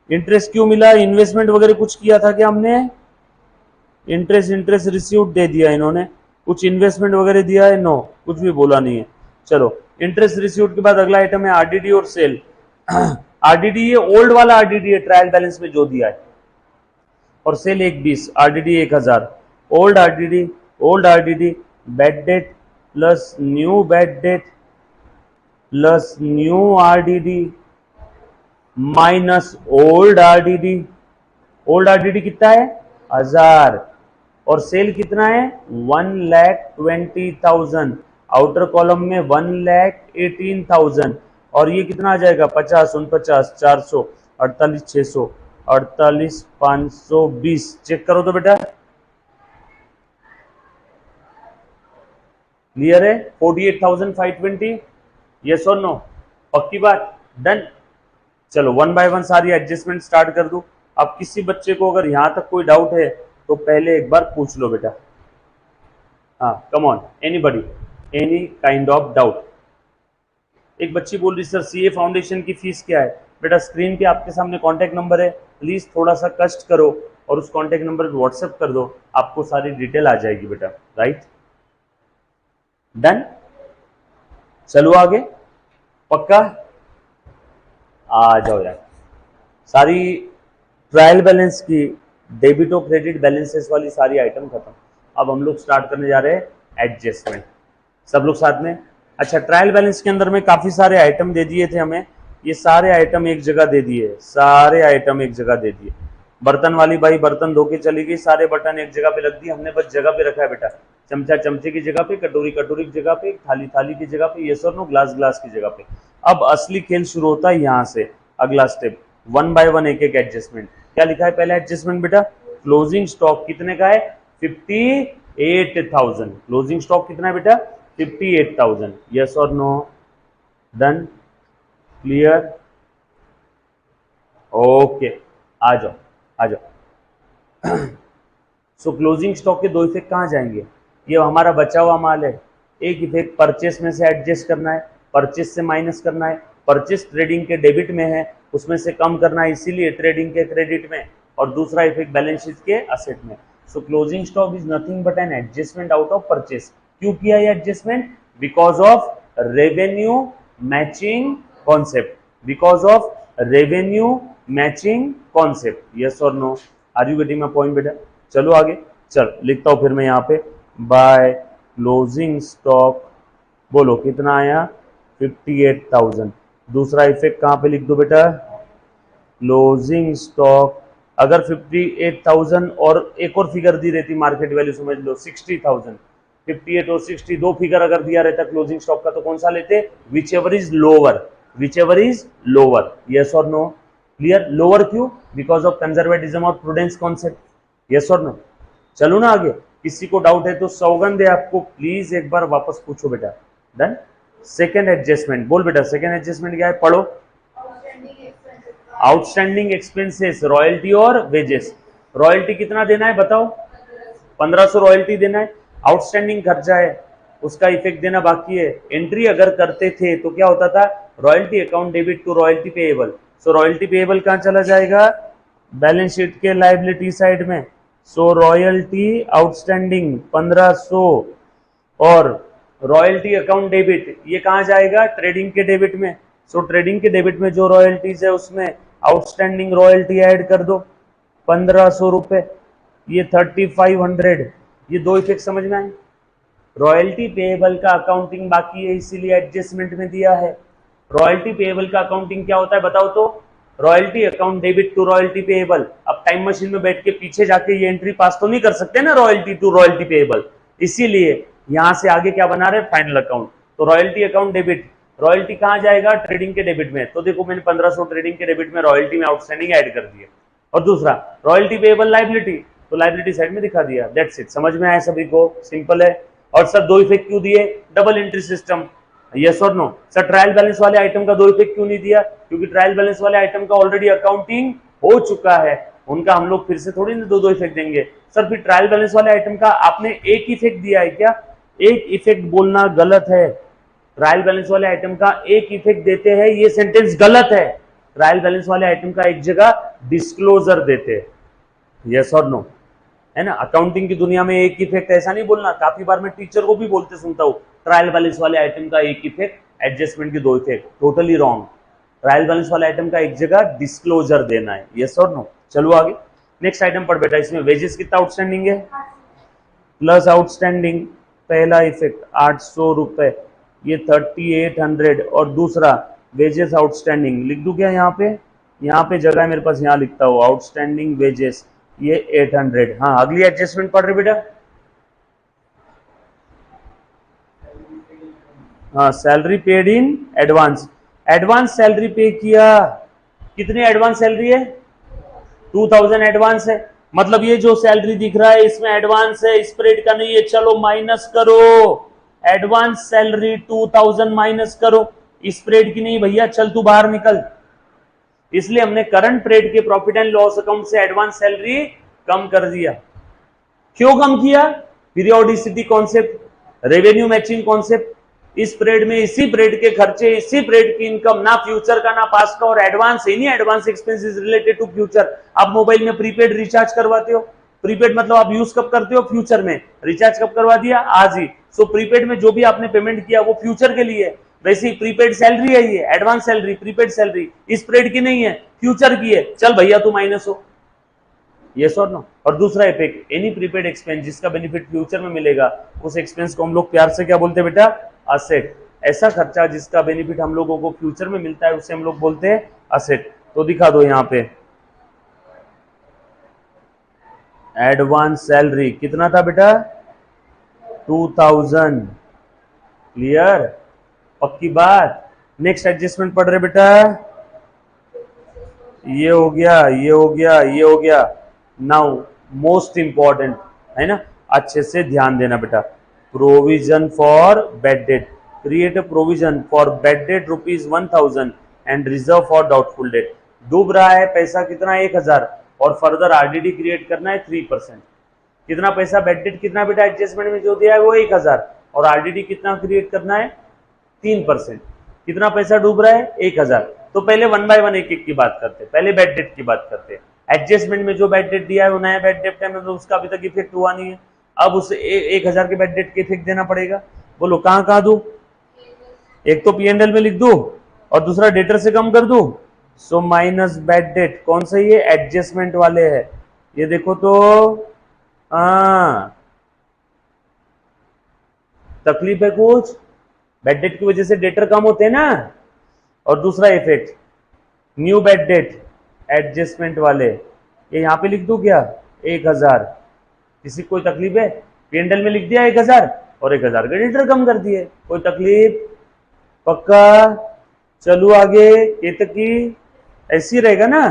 इंटरेस्ट क्यों मिला, इन्वेस्टमेंट वगैरह कुछ किया था क्या हमने? इंटरेस्ट रिसीव्ड दे दिया इन्होंने, कुछ इन्वेस्टमेंट वगैरह दिया है? नो, कुछ भी बोला नहीं है। चलो इंटरेस्ट रिसीव्ड के बाद अगला आइटम है आरडीडी और सेल। आरडीडी ये ओल्ड वाला आरडीडी है ट्रायल बैलेंस में जो दिया है, और sale 120, RDD 1000, old RDD bad debt plus new bad debt plus new RDD minus old RDD. Old RDD कितना है 1000 और सेल कितना है 1,20,000, आउटर कॉलम में 1,18,000 और ये कितना आ जाएगा 50, 49, 400, 48, 600, 48, 520। चेक करो तो बेटा क्लियर है? 48,520, यस और नो? पक्की बात, डन। चलो वन बाय वन सारी एडजस्टमेंट स्टार्ट कर दूं। अब किसी बच्चे को अगर यहां तक कोई डाउट है तो पहले एक बार पूछ लो बेटा। हाँ come on, anybody, any kind of doubt. एक बच्ची बोल रही सर सीए फाउंडेशन की फीस क्या है? बेटा स्क्रीन पे आपके सामने कॉन्टैक्ट नंबर है, प्लीज थोड़ा सा कष्ट करो और उस कॉन्टैक्ट नंबर पर व्हाट्सएप कर दो, आपको सारी डिटेल आ जाएगी बेटा। Right, done. चलो आगे, पक्का आ जाओ यार। सारी ट्रायल बैलेंस की डेबिट और क्रेडिट बैलेंसेस वाली सारी आइटम खत्म। अब हम लोग स्टार्ट करने जा रहे हैं एडजस्टमेंट। सब लोग साथ में। अच्छा, ट्रायल बैलेंस के अंदर में काफी सारे आइटम दे दिए थे हमें, ये सारे आइटम एक जगह दे दिए, सारे आइटम एक जगह दे दिए। बर्तन वाली बाई बर्तन धो के चली गई, सारे बर्तन एक जगह पे रख दिए हमने, बस जगह पे रखा है बेटा। चमचा चमचे की जगह पे, कटोरी कटोरी की जगह पे, थाली थाली की जगह पे, यस और नो, ग्लास ग्लास की जगह पे। अब असली खेल शुरू होता है यहाँ से। अगला स्टेप, वन बाय वन एक एक एडजस्टमेंट। क्या लिखा है पहला एडजस्टमेंट बेटा? क्लोजिंग स्टॉक कितने का है 58,000। क्लोजिंग स्टॉक कितना है बेटा 58,000, यस और नो? Done, clear, okay. आ जाओ आ जाओ। सो क्लोजिंग स्टॉक के दो इफेक्ट कहाँ जाएंगे? ये हमारा बचा हुआ माल है, एक इफेक्ट परचेस में से एडजस्ट करना है, परचेस से माइनस करना है। परचेस ट्रेडिंग के डेबिट में है, उसमें से कम करना है, इसीलिए ट्रेडिंग के क्रेडिट में। और दूसरा इफेक्ट बैलेंस शीट के असेट में। So closing stock is nothing but an adjustment out of purchase. क्यों किया ये adjustment? Because of revenue matching concept, because of revenue matching concept, yes और no? Are you getting my point बेटा? चलो आगे, चल लिखता हूं फिर मैं यहाँ पे, बाय क्लोजिंग स्टॉक बोलो कितना आया 58,000। दूसरा इफेक्ट कहाँ पे लिख दो बेटा? Closing stock. अगर 58,000 और एक और फिगर दी रहती मार्केट वैल्यू समझ लो 60,000, 58 और 60 दो फिगर अगर दिया रहता क्लोजिंग स्टॉक का तो कौन सा लेते? Which ever is lower, which ever is lower, yes और नो? क्लियर? लोअर क्यों? बिकॉज ऑफ कंजर्वेटिज्म और प्रूडेंस कॉन्सेप्ट, यस और नो? चलो ना आगे, किसी को डाउट है तो सौगंध है आपको, प्लीज एक बार वापस पूछो बेटा। डन। सेकेंड एडजस्टमेंट बोल बेटा, सेकेंड एडजस्टमेंट क्या है? पढ़ो। आउटस्टैंडिंग एक्सपेंसेस, रॉयल्टी और वेजेस। रॉयल्टी कितना देना है बताओ? 1500 रॉयल्टी देना है। आउटस्टैंडिंग खर्चा है, उसका इफेक्ट देना बाकी है। एंट्री अगर करते थे तो क्या होता था? Royalty account debit to royalty payable. So royalty payable कहां चला जाएगा? बैलेंस शीट के लायबिलिटी साइड में। सो रॉयल्टी आउटस्टैंडिंग 1500 और रॉयल्टी अकाउंट डेबिट ये कहां जाएगा? ट्रेडिंग के डेबिट में। सो ट्रेडिंग के डेबिट में जो रॉयल्टीज है उसमें आउटस्टैंडिंग रॉयल्टी ऐड कर दो 1500 रुपए, ये 3500। ये दो इफेक्ट समझ में आए? रॉयल्टी पेएबल का अकाउंटिंग बाकी है इसीलिए एडजस्टमेंट में दिया है। रॉयल्टी पेएबल का अकाउंटिंग क्या होता है बताओ तो? Royalty account debit to royalty payable. अब टाइम मशीन में बैठ के पीछे जाके ये एंट्री पास तो नहीं कर सकते ना, रॉयल्टी टू रॉयल्टी पेएबल, इसीलिए यहां से आगे क्या बना रहे? Final account. तो रॉयल्टी अकाउंट डेबिट, रॉयल्टी कहां जाएगा? ट्रेडिंग के डेबिट में। तो देखो मैंने 1500 ट्रेडिंग के डेबिट में रॉयल्टी में आउटस्टैंडिंग ऐड कर दिया। और दूसरा रॉयल्टी पेएबल लायबिलिटी, तो लायबिलिटी साइड में दिखा दिया। That's it. समझ में आया सभी को? सिंपल है। और सर दो इफेक्ट क्यों दिए? डबल एंट्री सिस्टम, यस और नो सर। ट्रायल बैलेंस वाले आइटम का 2 इफेक्ट क्यों नहीं दिया? क्योंकि ट्रायल बैलेंस वाले आइटम का ऑलरेडी अकाउंटिंग हो चुका है, उनका हम लोग फिर से थोड़ी ना 2 इफेक्ट देंगे। सर फिर ट्रायल बैलेंस वाले आइटम का आपने एक इफेक्ट दिया है क्या? एक इफेक्ट बोलना गलत है। ट्रायल बैलेंस वाले आइटम का एक इफेक्ट देते हैं, ये सेंटेंस गलत है। ट्रायल बैलेंस वाले आइटम का एक जगह डिस्क्लोजर देते हैं। यस और नो, है ना। अकाउंटिंग की दुनिया में एक इफेक्ट ऐसा नहीं बोलना। काफी बार मैं टीचर को भी बोलते सुनता हूँ, ट्रायल बैलेंस वाले आइटम का एक इफेक्ट, एडजस्टमेंट के 2 effect. Totally wrong. Trial balance वाले आइटम का एक जगह डिस्क्लोजर देना है। यस और नो। चलो आगे नेक्स्ट आइटम पढ़ बेटा। इसमें वेजेस कितना आउटस्टैंडिंग है? प्लस आउटस्टैंडिंग पहला इफेक्ट 800 रुपए, ये 3800। और दूसरा वेजेस आउटस्टैंडिंग लिख दूं क्या यहाँ पे? यहाँ पे जगह है मेरे पास, यहाँ लिखता हूँ आउटस्टैंडिंग वेजेस, ये 800। हाँ अगली एडजस्टमेंट पढ़ रहे बेटा। हाँ salary paid in advance. Advance salary पे किया, कितनी एडवांस सैलरी है? 2000 एडवांस है। मतलब ये जो सैलरी दिख रहा है इसमें एडवांस है, स्प्रेड का नहीं है। चलो माइनस करो, एडवांस सैलरी 2000 माइनस करो, स्प्रेड की नहीं भैया, चल तू बाहर निकल। इसलिए हमने करंट पीरियड के प्रॉफिट एंड लॉस अकाउंट से एडवांस सैलरी कम कर दिया। क्यों कम किया? Periodicity concept, revenue matching concept. इस पीरियड में इसी पीरियड के खर्चे, इसी पीरियड की इनकम, ना फ्यूचर का ना पास्ट का, और एडवांस इन्हीं advance expenses related to future. आप मोबाइल में प्रीपेड रिचार्ज करवाते हो, प्रीपेड मतलब आप यूज कब करते हो? फ्यूचर में। रिचार्ज कब करवा दिया? आज ही। सो प्रीपेड में जो भी आपने पेमेंट किया वो फ्यूचर के लिए है। वैसे ही प्रीपेड सैलरी है, ये एडवांस सैलरी, प्रीपेड सैलरी इस पीरियड की नहीं है, फ्यूचर की है। चल भैया तू माइनस हो। यस और नो। और दूसरा इफेक्ट, एनी प्रीपेड एक्सपेंस जिसका बेनिफिट फ्यूचर में मिलेगा, उस एक्सपेंस को हम लोग प्यार से क्या बोलते हैं बेटा? असेट। ऐसा खर्चा जिसका बेनिफिट हम लोगों को फ्यूचर में मिलता है उसे हम लोग बोलते हैं असेट। तो दिखा दो यहाँ पे, एडवांस सैलरी कितना था बेटा? 2000। क्लियर? पक्की बात। नेक्स्ट एडजस्टमेंट पढ़ रहे बेटा। ये हो गया, ये हो गया, ये हो गया। नाउ मोस्ट इंपॉर्टेंट, है ना, अच्छे से ध्यान देना बेटा। Provision for bad date. Create a provision for bad date ₹1000 and reserve for doubtful date. डूब रहा है पैसा कितना? 1000, और फर्दर आरडीडी क्रिएट करना है 3%। कितना पैसा बैड डेट कितना बेटा एडजस्टमेंट में जो दिया है वो 1000, और आरडीडी कितना क्रिएट करना है? 3%। कितना पैसा डूब रहा है? 1000। तो पहले 1 बाय 1 एक एक की बात करते हैं। पहले बैड डेट की बात करते हैं। एडजस्टमेंट में जो बैड डेट दिया है वो नया बैड डेट है, मतलब उसका अभी तक इफेक्ट हुआ नहीं है। अब उसे 1000 के बैड डेट के इफेक्ट देना पड़ेगा। बोलो कहाँ कहाँ दू? एक तो पीएनएल में लिख दू और दूसरा डेटर से कम कर दू। सो माइनस बैड डेट कौन सा? ये एडजस्टमेंट वाले है। ये देखो तो तकलीफ है कुछ? बैड डेट की वजह से डेटर कम होते हैं ना। और दूसरा effect new bad debt, adjustment वाले, ये यहां पे लिख दूं क्या? 1000। किसी कोई तकलीफ है? पीएनएल में लिख दिया 1000 और 1000 का डेटर कम कर दिए। कोई तकलीफ? पक्का? चलो आगे। केतकी ऐसी रहेगा ना,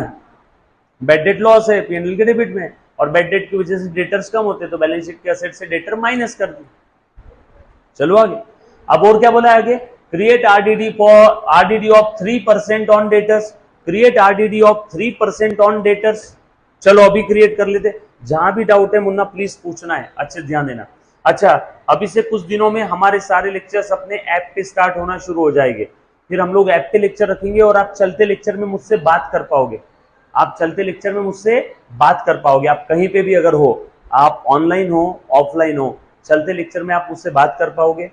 बैड डेट लॉस है पीएनएल के डेबिट में, और बैड डेट की वजह से डेटर्स कम होते तो बैलेंस शीट के असेट से डेटर माइनस कर दी। चलो आगे। अब और क्या बोला है आगे? Create RDD for RDD of 3% on debtors. Create RDD of 3% on debtors. चलो अभी क्रिएट कर लेते। जहां भी डाउट है मुन्ना प्लीज पूछना है, अच्छे ध्यान देना। अच्छा, अभी से कुछ दिनों में हमारे सारे लेक्चर्स अपने ऐप पे स्टार्ट होना शुरू हो जाएंगे। फिर हम लोग ऐप पे लेक्चर रखेंगे और आप चलते लेक्चर में मुझसे बात कर पाओगे। आप चलते लेक्चर में मुझसे बात कर पाओगे। आप कहीं पे भी अगर हो, आप ऑनलाइन हो ऑफलाइन हो, चलते लेक्चर में आप मुझसे बात कर पाओगे।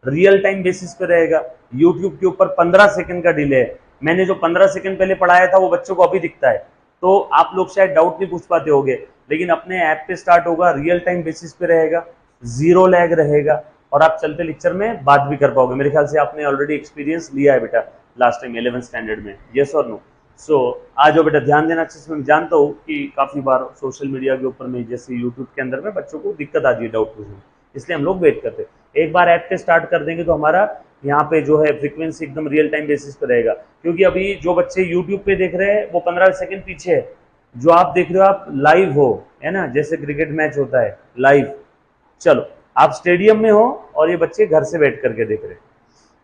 रियल टाइम बेसिस पे रहेगा। यूट्यूब के ऊपर 15 सेकंड का डिले है। मैंने जो 15 सेकंड पहले पढ़ाया था वो बच्चों को अभी दिखता है, तो आप लोग शायद डाउट नहीं पूछ पाते होगे। लेकिन अपने ऐप पे स्टार्ट होगा, रियल टाइम बेसिस पे रहेगा, जीरो लैग रहेगा, और आप चलते लेक्चर में बात भी कर पाओगे। मेरे ख्याल से आपने ऑलरेडी एक्सपीरियंस लिया है बेटा लास्ट टाइम 11th स्टैंडर्ड में। यस और नो? सो आ जाओ बेटा, ध्यान देना अच्छे से। मैं जानता हूँ कि काफी बार सोशल मीडिया के ऊपर में, जैसे यूट्यूब के अंदर में, बच्चों को दिक्कत आती है डाउट पूछने, इसलिए हम लोग वेट करते हैं। एक बार ऐप पे स्टार्ट कर देंगे तो हमारा यहाँ पे जो है फ्रीक्वेंसी एकदम रियल टाइम बेसिस पे रहेगा। क्योंकि अभी जो बच्चे यूट्यूब पे देख रहे हैं वो 15 सेकंड पीछे है। जो आप देख रहे हो आप लाइव हो, है ना, जैसे क्रिकेट मैच होता है लाइव। चलो आप स्टेडियम में हो और ये बच्चे घर से बैठ करके देख रहे हैं।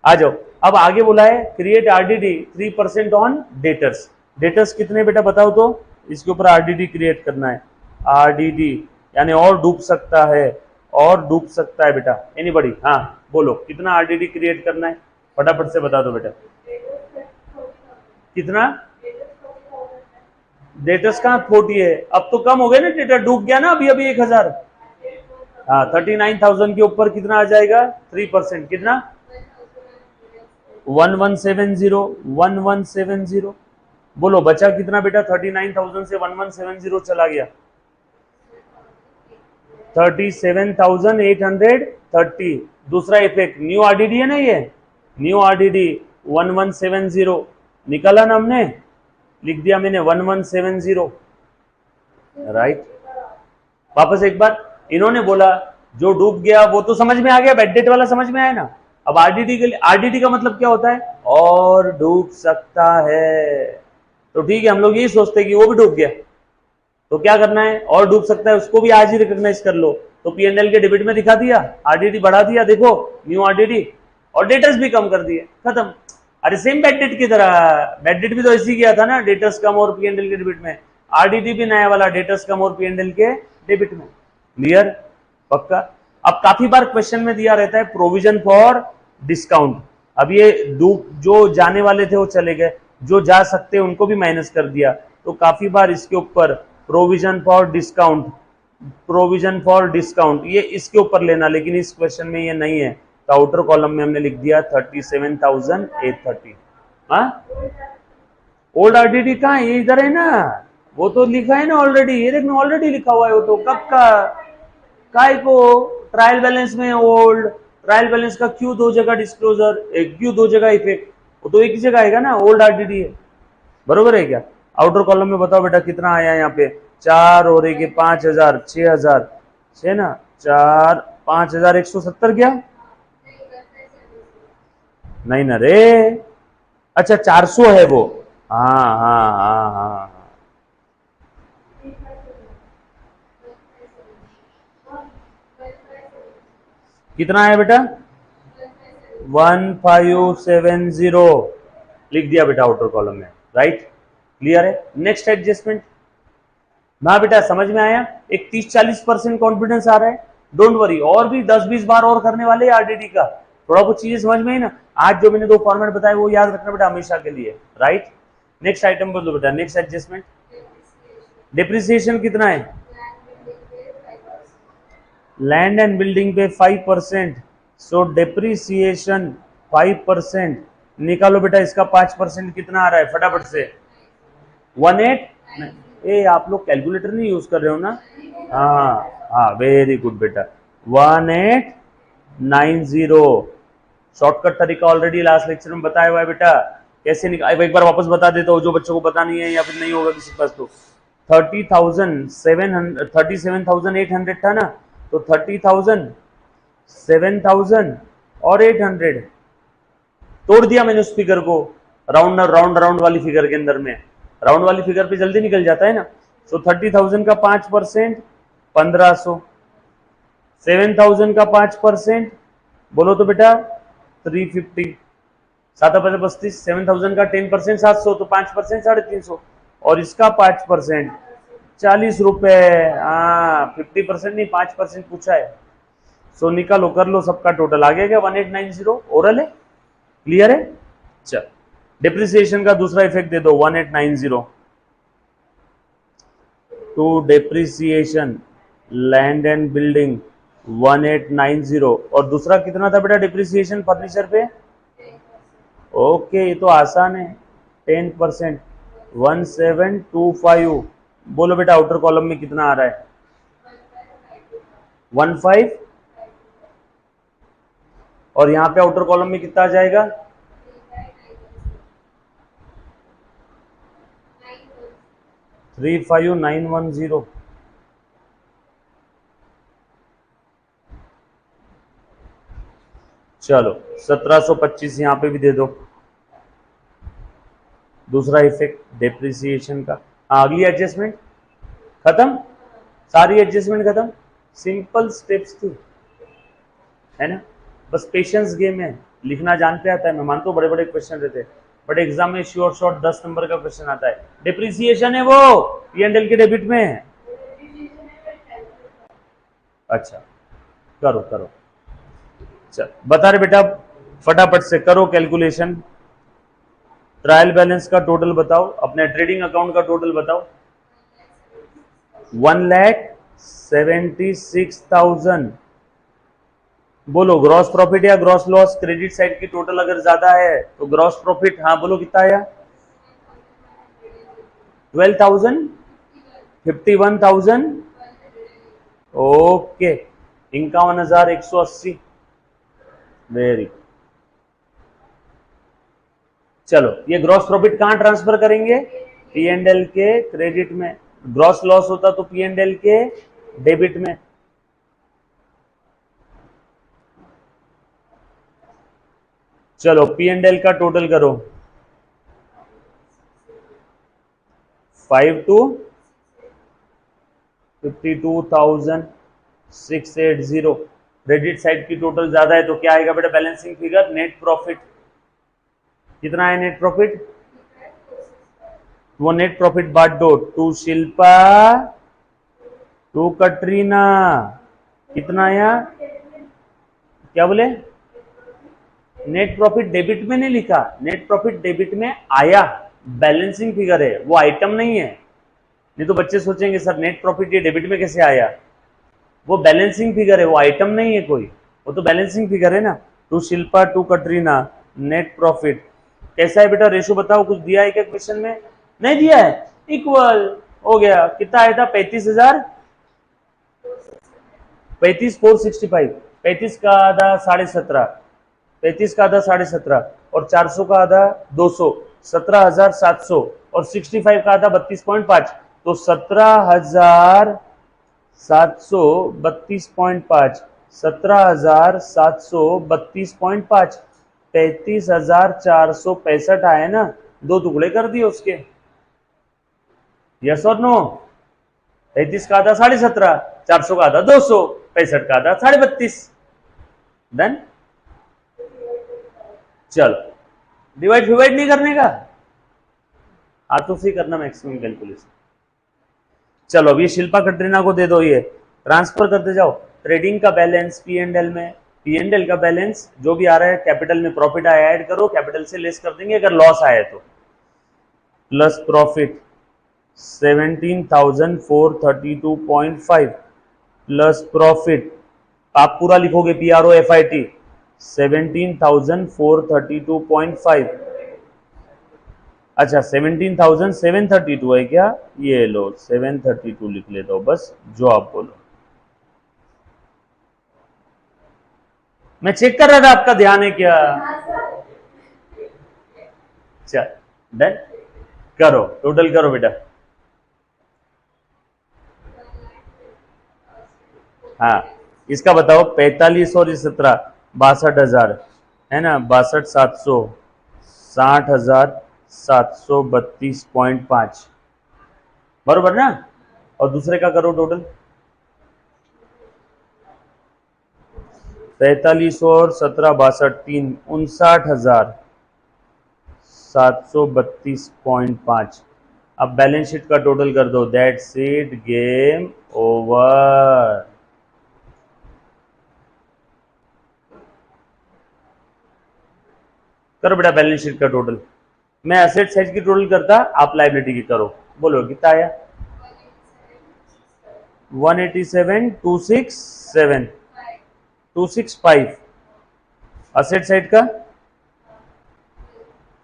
आ जाओ। अब आगे बोला है create RDD 3% on debtors. Debtors कितने बेटा बताओ तो, इसके ऊपर आरडीडी क्रिएट करना है। आरडीडी यानी और डूब सकता है, और डूब सकता है बेटा। एनीबॉडी? हाँ बोलो कितना आरडीडी क्रिएट करना है, फटाफट से बता दो बेटा। कितना? डेटर्स कहाँ 40 है, अब तो कम हो गए ना, डेटा डूब गया ना अभी अभी 1000। हाँ 39,000 के ऊपर कितना आ जाएगा? 3%। कितना? 1170। बोलो बचा कितना बेटा? 39,000 से 1170 चला गया 37,830। दूसरा इफेक्ट न्यू आरडीडी है ना, ये न्यू आरडीडी 1170 निकाला ना हमने, लिख दिया मैंने 1170, राइट। वापस एक बार, इन्होंने बोला जो डूब गया वो तो समझ में आ गया, बैड डेट वाला समझ में आया ना। अब आरडीडी के लिए, आरडीडी का मतलब क्या होता है? और डूब सकता है। तो ठीक है, हम लोग यही सोचते हैं कि वो भी डूब गया, तो क्या करना है? और डूब सकता है उसको भी आज ही रिकॉग्नाइज कर लो। तो पीएनएल के डेबिट में दिखा दिया, आरडीडी बढ़ा दिया, देखो न्यू आरडीडी, और डेटर्स भी कम कर दिए, खत्म। अरे सेम बैड डेट की तरह, बैड डेट भी तो ऐसे ही किया था ना, डेटर्स कम और पीएनएल के डेबिट में। आरडीडी भी नया वाला, डेटर्स कम और पीएनएल के डेबिट में। क्लियर? पक्का? अब काफी बार क्वेश्चन में दिया रहता है प्रोविजन फॉर डिस्काउंट। अब ये जो जाने वाले थे वो चले गए, जो जा सकते उनको भी माइनस कर दिया। तो काफी बार इसके ऊपर provision for discount, provision for discount, ये इसके ऊपर लेना, लेकिन इस क्वेश्चन में ये नहीं है। तो आउटर कॉलम में हमने लिख दिया 37,830। हाँ ओल्ड आरडीडी कहाँ है? ये इधर है ना, वो तो लिखा है ना ऑलरेडी, ये देखना ऑलरेडी लिखा हुआ है। वो तो कब का, काय को ट्रायल बैलेंस में ओल्ड, ट्रायल बैलेंस का क्यों दो जगह डिस्क्लोजर, क्यों दो जगह इफेक्ट, वो तो एक ही जगह आएगा ना, ओल्ड आरडीडी है। बरोबर है क्या? आउटर कॉलम में बताओ बेटा कितना आया यहाँ पे? 4 और 1 5,000, 6,000, 6 ना 4 5,170 क्या? नहीं ना रे, अच्छा 400 है वो। हाँ हाँ हाँ हाँ, कितना है बेटा? 1570 लिख दिया बेटा आउटर कॉलम में, राइट। क्लियर है? Next adjustment. ना बेटा समझ में आया? एक 30-40% कॉन्फिडेंस आ रहा है, डोंट वरी, और भी 10-20 बार और करने वाले आरडीडी का। थोड़ा कुछ चीजें समझ में आई ना? आज जो मैंने 2 फॉर्मेट बताए वो याद रखना बेटा हमेशा के लिए, राइट। नेक्स्ट आइटम बोलो बेटा, नेक्स्ट एडजस्टमेंट। डिप्रिसिएशन कितना है? लैंड एंड बिल्डिंग पे 5%, सो डिप्रिसिएशन 5%। निकालो बेटा इसका 5% कितना आ रहा है फटाफट से? 18। ए आप लोग कैलकुलेटर नहीं यूज कर रहे हो ना? हाँ हाँ वेरी गुड बेटा, 1890। शॉर्टकट तरीका ऑलरेडी लास्ट लेक्चर में बताया हुआ है बेटा, कैसे निकाल, एक बार वापस बता देता हूँ जो बच्चों को पता नहीं है या फिर नहीं होगा किसी के पास। तो 37,800 था ना, तो 30,000, 7,000 और 800 तोड़ दिया मैंने उस फिगर को, राउंड राउंड राउंड वाली फिगर के अंदर में। राउंड वाली फिगर पे जल्दी निकल जाता है ना। सो 30,000 का 5% 1500, 7,000 का 5% बोलो तो बेटा 350, 7,35, 7,000 का 10% 700, तो 5% 350, और इसका 5% 40 रुपए। हाँ 50% नहीं 5% पूछा है। सो निकालो, कर लो, सबका टोटल आ गया क्या? 1890। ओरल है? क्लियर है? चल डिप्रिसिएशन का दूसरा इफेक्ट दे दो, 1890 to depreciation land and building 1890। और दूसरा कितना था बेटा डिप्रिसिएशन फर्नीचर पे? ओके ये तो आसान है, 10%, 1725। बोलो बेटा आउटर कॉलम में कितना आ रहा है? 15। और यहां पे आउटर कॉलम में कितना आ जाएगा? 35910। चलो 1725 यहां पे भी दे दो, दूसरा इफेक्ट डिप्रिसिएशन का। अगली एडजस्टमेंट खत्म, सारी एडजस्टमेंट खत्म, सिंपल स्टेप्स थी, है ना? बस पेशेंस गेम है, लिखना जान पे आता है, मैं मानता हूँ बड़े बड़े क्वेश्चन रहते हैं, बट एग्जाम में श्योर शॉर्ट 10 नंबर का क्वेश्चन आता है। डिप्रिसिएशन है वो P&L के डेबिट में है। अच्छा करो करो, चल बता रहे बेटा, फटाफट से करो कैलकुलेशन। ट्रायल बैलेंस का टोटल बताओ, अपने ट्रेडिंग अकाउंट का टोटल बताओ। 1,76,000। बोलो ग्रॉस प्रॉफिट या ग्रॉस लॉस, क्रेडिट साइड की टोटल अगर ज्यादा है तो ग्रॉस प्रॉफिट, हाँ बोलो कितना आया? 12,000, 51,000, ओके 51,180। वेरी, चलो ये ग्रॉस प्रॉफिट कहां ट्रांसफर करेंगे? P&L के क्रेडिट में। ग्रॉस लॉस होता तो P&L के डेबिट में। चलो P&L का टोटल करो, 52,680। क्रेडिट साइड की टोटल ज्यादा है तो क्या आएगा बेटा बैलेंसिंग फिगर? Net profit. कितना है नेट प्रॉफिट? वो नेट प्रॉफिट बांट दो, टू शिल्पा, टू कटरीना। कितना आया? क्या बोले? नेट प्रॉफिट डेबिट में नहीं लिखा, नेट प्रॉफिट डेबिट में आया, बैलेंसिंग फिगर है वो, आइटम नहीं है। नहीं तो बच्चे सोचेंगे सर नेट प्रॉफिट ये डेबिट में कैसे आया? वो बैलेंसिंग फिगर है, वो आइटम नहीं है कोई, वो तो बैलेंसिंग फिगर है ना। To Shilpa, to Katrina, net profit कैसा है बेटा? रेशो बताओ, कुछ दिया है क्या क्वेश्चन में? नहीं दिया है। इक्वल हो गया, कितना आया था? 35,000, 35,465। 35 का आधा 17.5, 35 का आधा 17.5 और 400 का आधा 200, 17,700 और 65 का आधा 32.5, तो 17,732.5, 17,732.5, 33,465 आए ना, दो टुकड़े कर दिए उसके। यस और नो? 33 का आधा 17.5, 400 का आधा 200, 65 का आधा 32.5। डन। चलो डिवाइड डिवाइड नहीं करने का, हाथों से करना मैक्सिमम कैलकुलेशन। चलो अब ये शिल्पा कटरीना को दे दो, ये ट्रांसफर करते जाओ। ट्रेडिंग का बैलेंस P&L में, P&L का बैलेंस जो भी आ रहा है कैपिटल में, प्रॉफिट आया ऐड करो, कैपिटल से लेस कर देंगे अगर लॉस आया तो। प्लस प्रॉफिट 17,432.5 प्लस प्रॉफिट, आप पूरा लिखोगे PROFIT 17,432.5। अच्छा 17,732 है क्या? ये लो 732 लिख लेता हूं बस, जो आप बोलो। मैं चेक कर रहा था आपका ध्यान है क्या? चल डन, करो टोटल करो बेटा। हाँ इसका बताओ, 45 और 17, 62,000 है ना, 62,700, 60,732.5 बरोबर ना। और दूसरे का करो टोटल, 45 और 17, 62, 3, 59,732.5। अब बैलेंस शीट का टोटल कर दो, दैट्स इट, गेम ओवर। करो बेटा बैलेंस शीट का टोटल। मैं एसेट साइड की टोटल करता, आप लायबिलिटी की करो। बोलो कितना आया? 187,267, 265। एसेट साइड का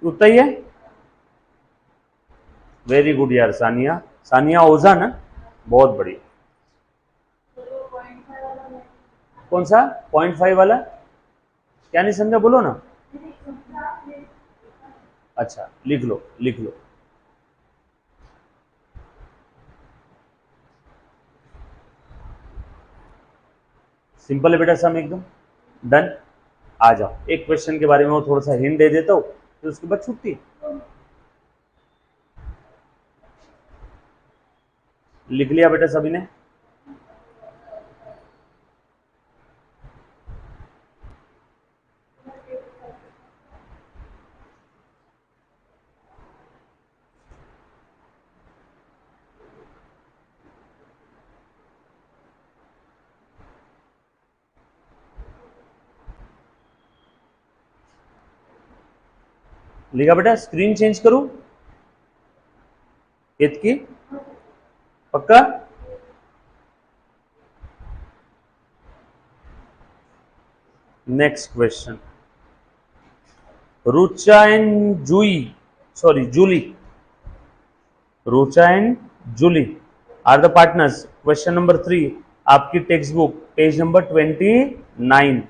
उतना ही है। वेरी गुड यार सानिया, सानिया ओझा ना, बहुत बढ़िया। कौन सा 0.5 वाला? क्या नहीं समझा, बोलो ना। अच्छा लिख लो लिख लो। सिंपल है बेटा सम एकदम। डन, आ जाओ एक क्वेश्चन के बारे में वो थोड़ा सा हिंट दे देता हूँ, तो उसके बाद छुट्टी। लिख लिया बेटा सभी ने? लिखा बेटा, स्क्रीन चेंज करूं की पक्का? Next question, Rucha and Julie Rucha and Julie are the partners. Question number 3 आपकी टेक्स्ट बुक पेज नंबर 29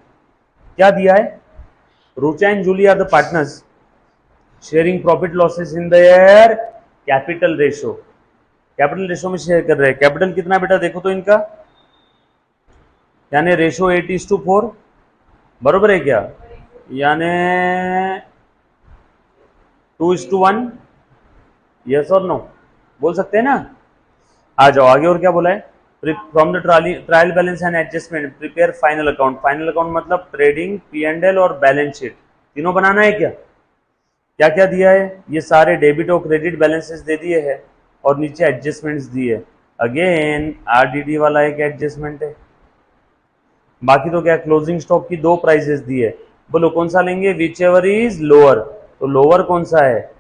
क्या दिया है? Rucha and Julie are the partners sharing profit losses in their capital ratio. Capital ratio में शेयर कर रहे हैं। कैपिटल कितना बेटा देखो तो इनका, यानी रेशो 8:4 बरोबर है क्या? यानी 2:1, यस और नो बोल सकते हैं ना? आ जाओ आगे। और क्या बोला है? From the trial balance and adjustment prepare final account. Final account मतलब ट्रेडिंग, P&L और बैलेंस शीट तीनों बनाना है क्या? क्या क्या दिया है? ये सारे डेबिट और क्रेडिट बैलेंसेस दे दिए हैं और नीचे एडजस्टमेंट्स दिए। अगेन RDD वाला एक एडजस्टमेंट है। बाकी तो क्या, क्लोजिंग स्टॉक की 2 प्राइसेस दी है। बोलो कौन सा लेंगे? Which ever is lower. तो लोअर कौन सा है?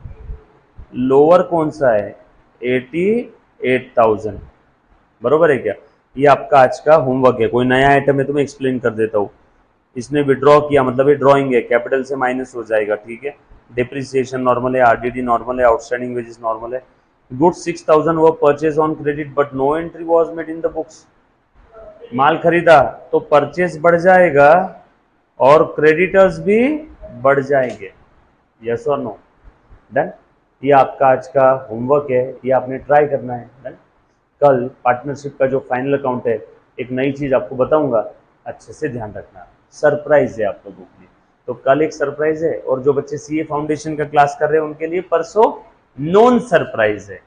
लोअर कौन सा है? 88,000 बरोबर है क्या? ये आपका आज का होमवर्क है। कोई नया आइटम है तो मैं एक्सप्लेन कर देता हूँ। इसने विड्रॉ किया मतलब ये ड्रॉइंग है, कैपिटल से माइनस हो जाएगा, ठीक है। डिप्रिसिएशन नॉर्मल है, RDD नॉर्मल है, आउटस्टैंडिंग वेजेस नॉर्मल है। गुड्स 6,000 वो purchase on credit but no entry was made in the books. माल खरीदा तो परचेज बढ़ जाएगा और क्रेडिटर्स भी बढ़ जाएंगे, यस और नो? डन। ये आपका आज का होमवर्क है, ये आपने ट्राई करना है। डन। कल पार्टनरशिप का जो फाइनल अकाउंट है, एक नई चीज आपको बताऊंगा, अच्छे से ध्यान रखना, सरप्राइज है आप लोगों के लिए। तो कल एक सरप्राइज है और जो बच्चे CA फाउंडेशन का क्लास कर रहे हैं उनके लिए परसों नॉन सरप्राइज है।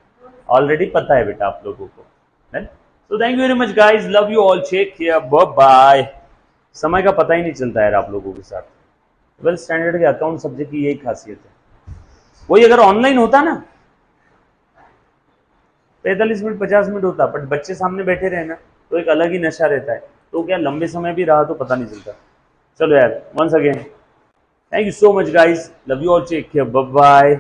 ऑलरेडी पता है बेटा आप लोगों को। Done. So thank you very much guys, love you all, take care, bye bye। समय का पता ही नहीं चलता है आप लोगों के साथ। वेल स्टैंडर्ड के अकाउंट सब्जेक्ट की यही खासियत है। वही अगर ऑनलाइन होता ना 45 मिनट 50 मिनट होता, बट बच्चे सामने बैठे रहे ना तो एक अलग ही नशा रहता है। तो क्या लंबे समय भी रहा तो पता नहीं चलता। चलो यार, once again thank you so much guys, love you all, take care, bye bye.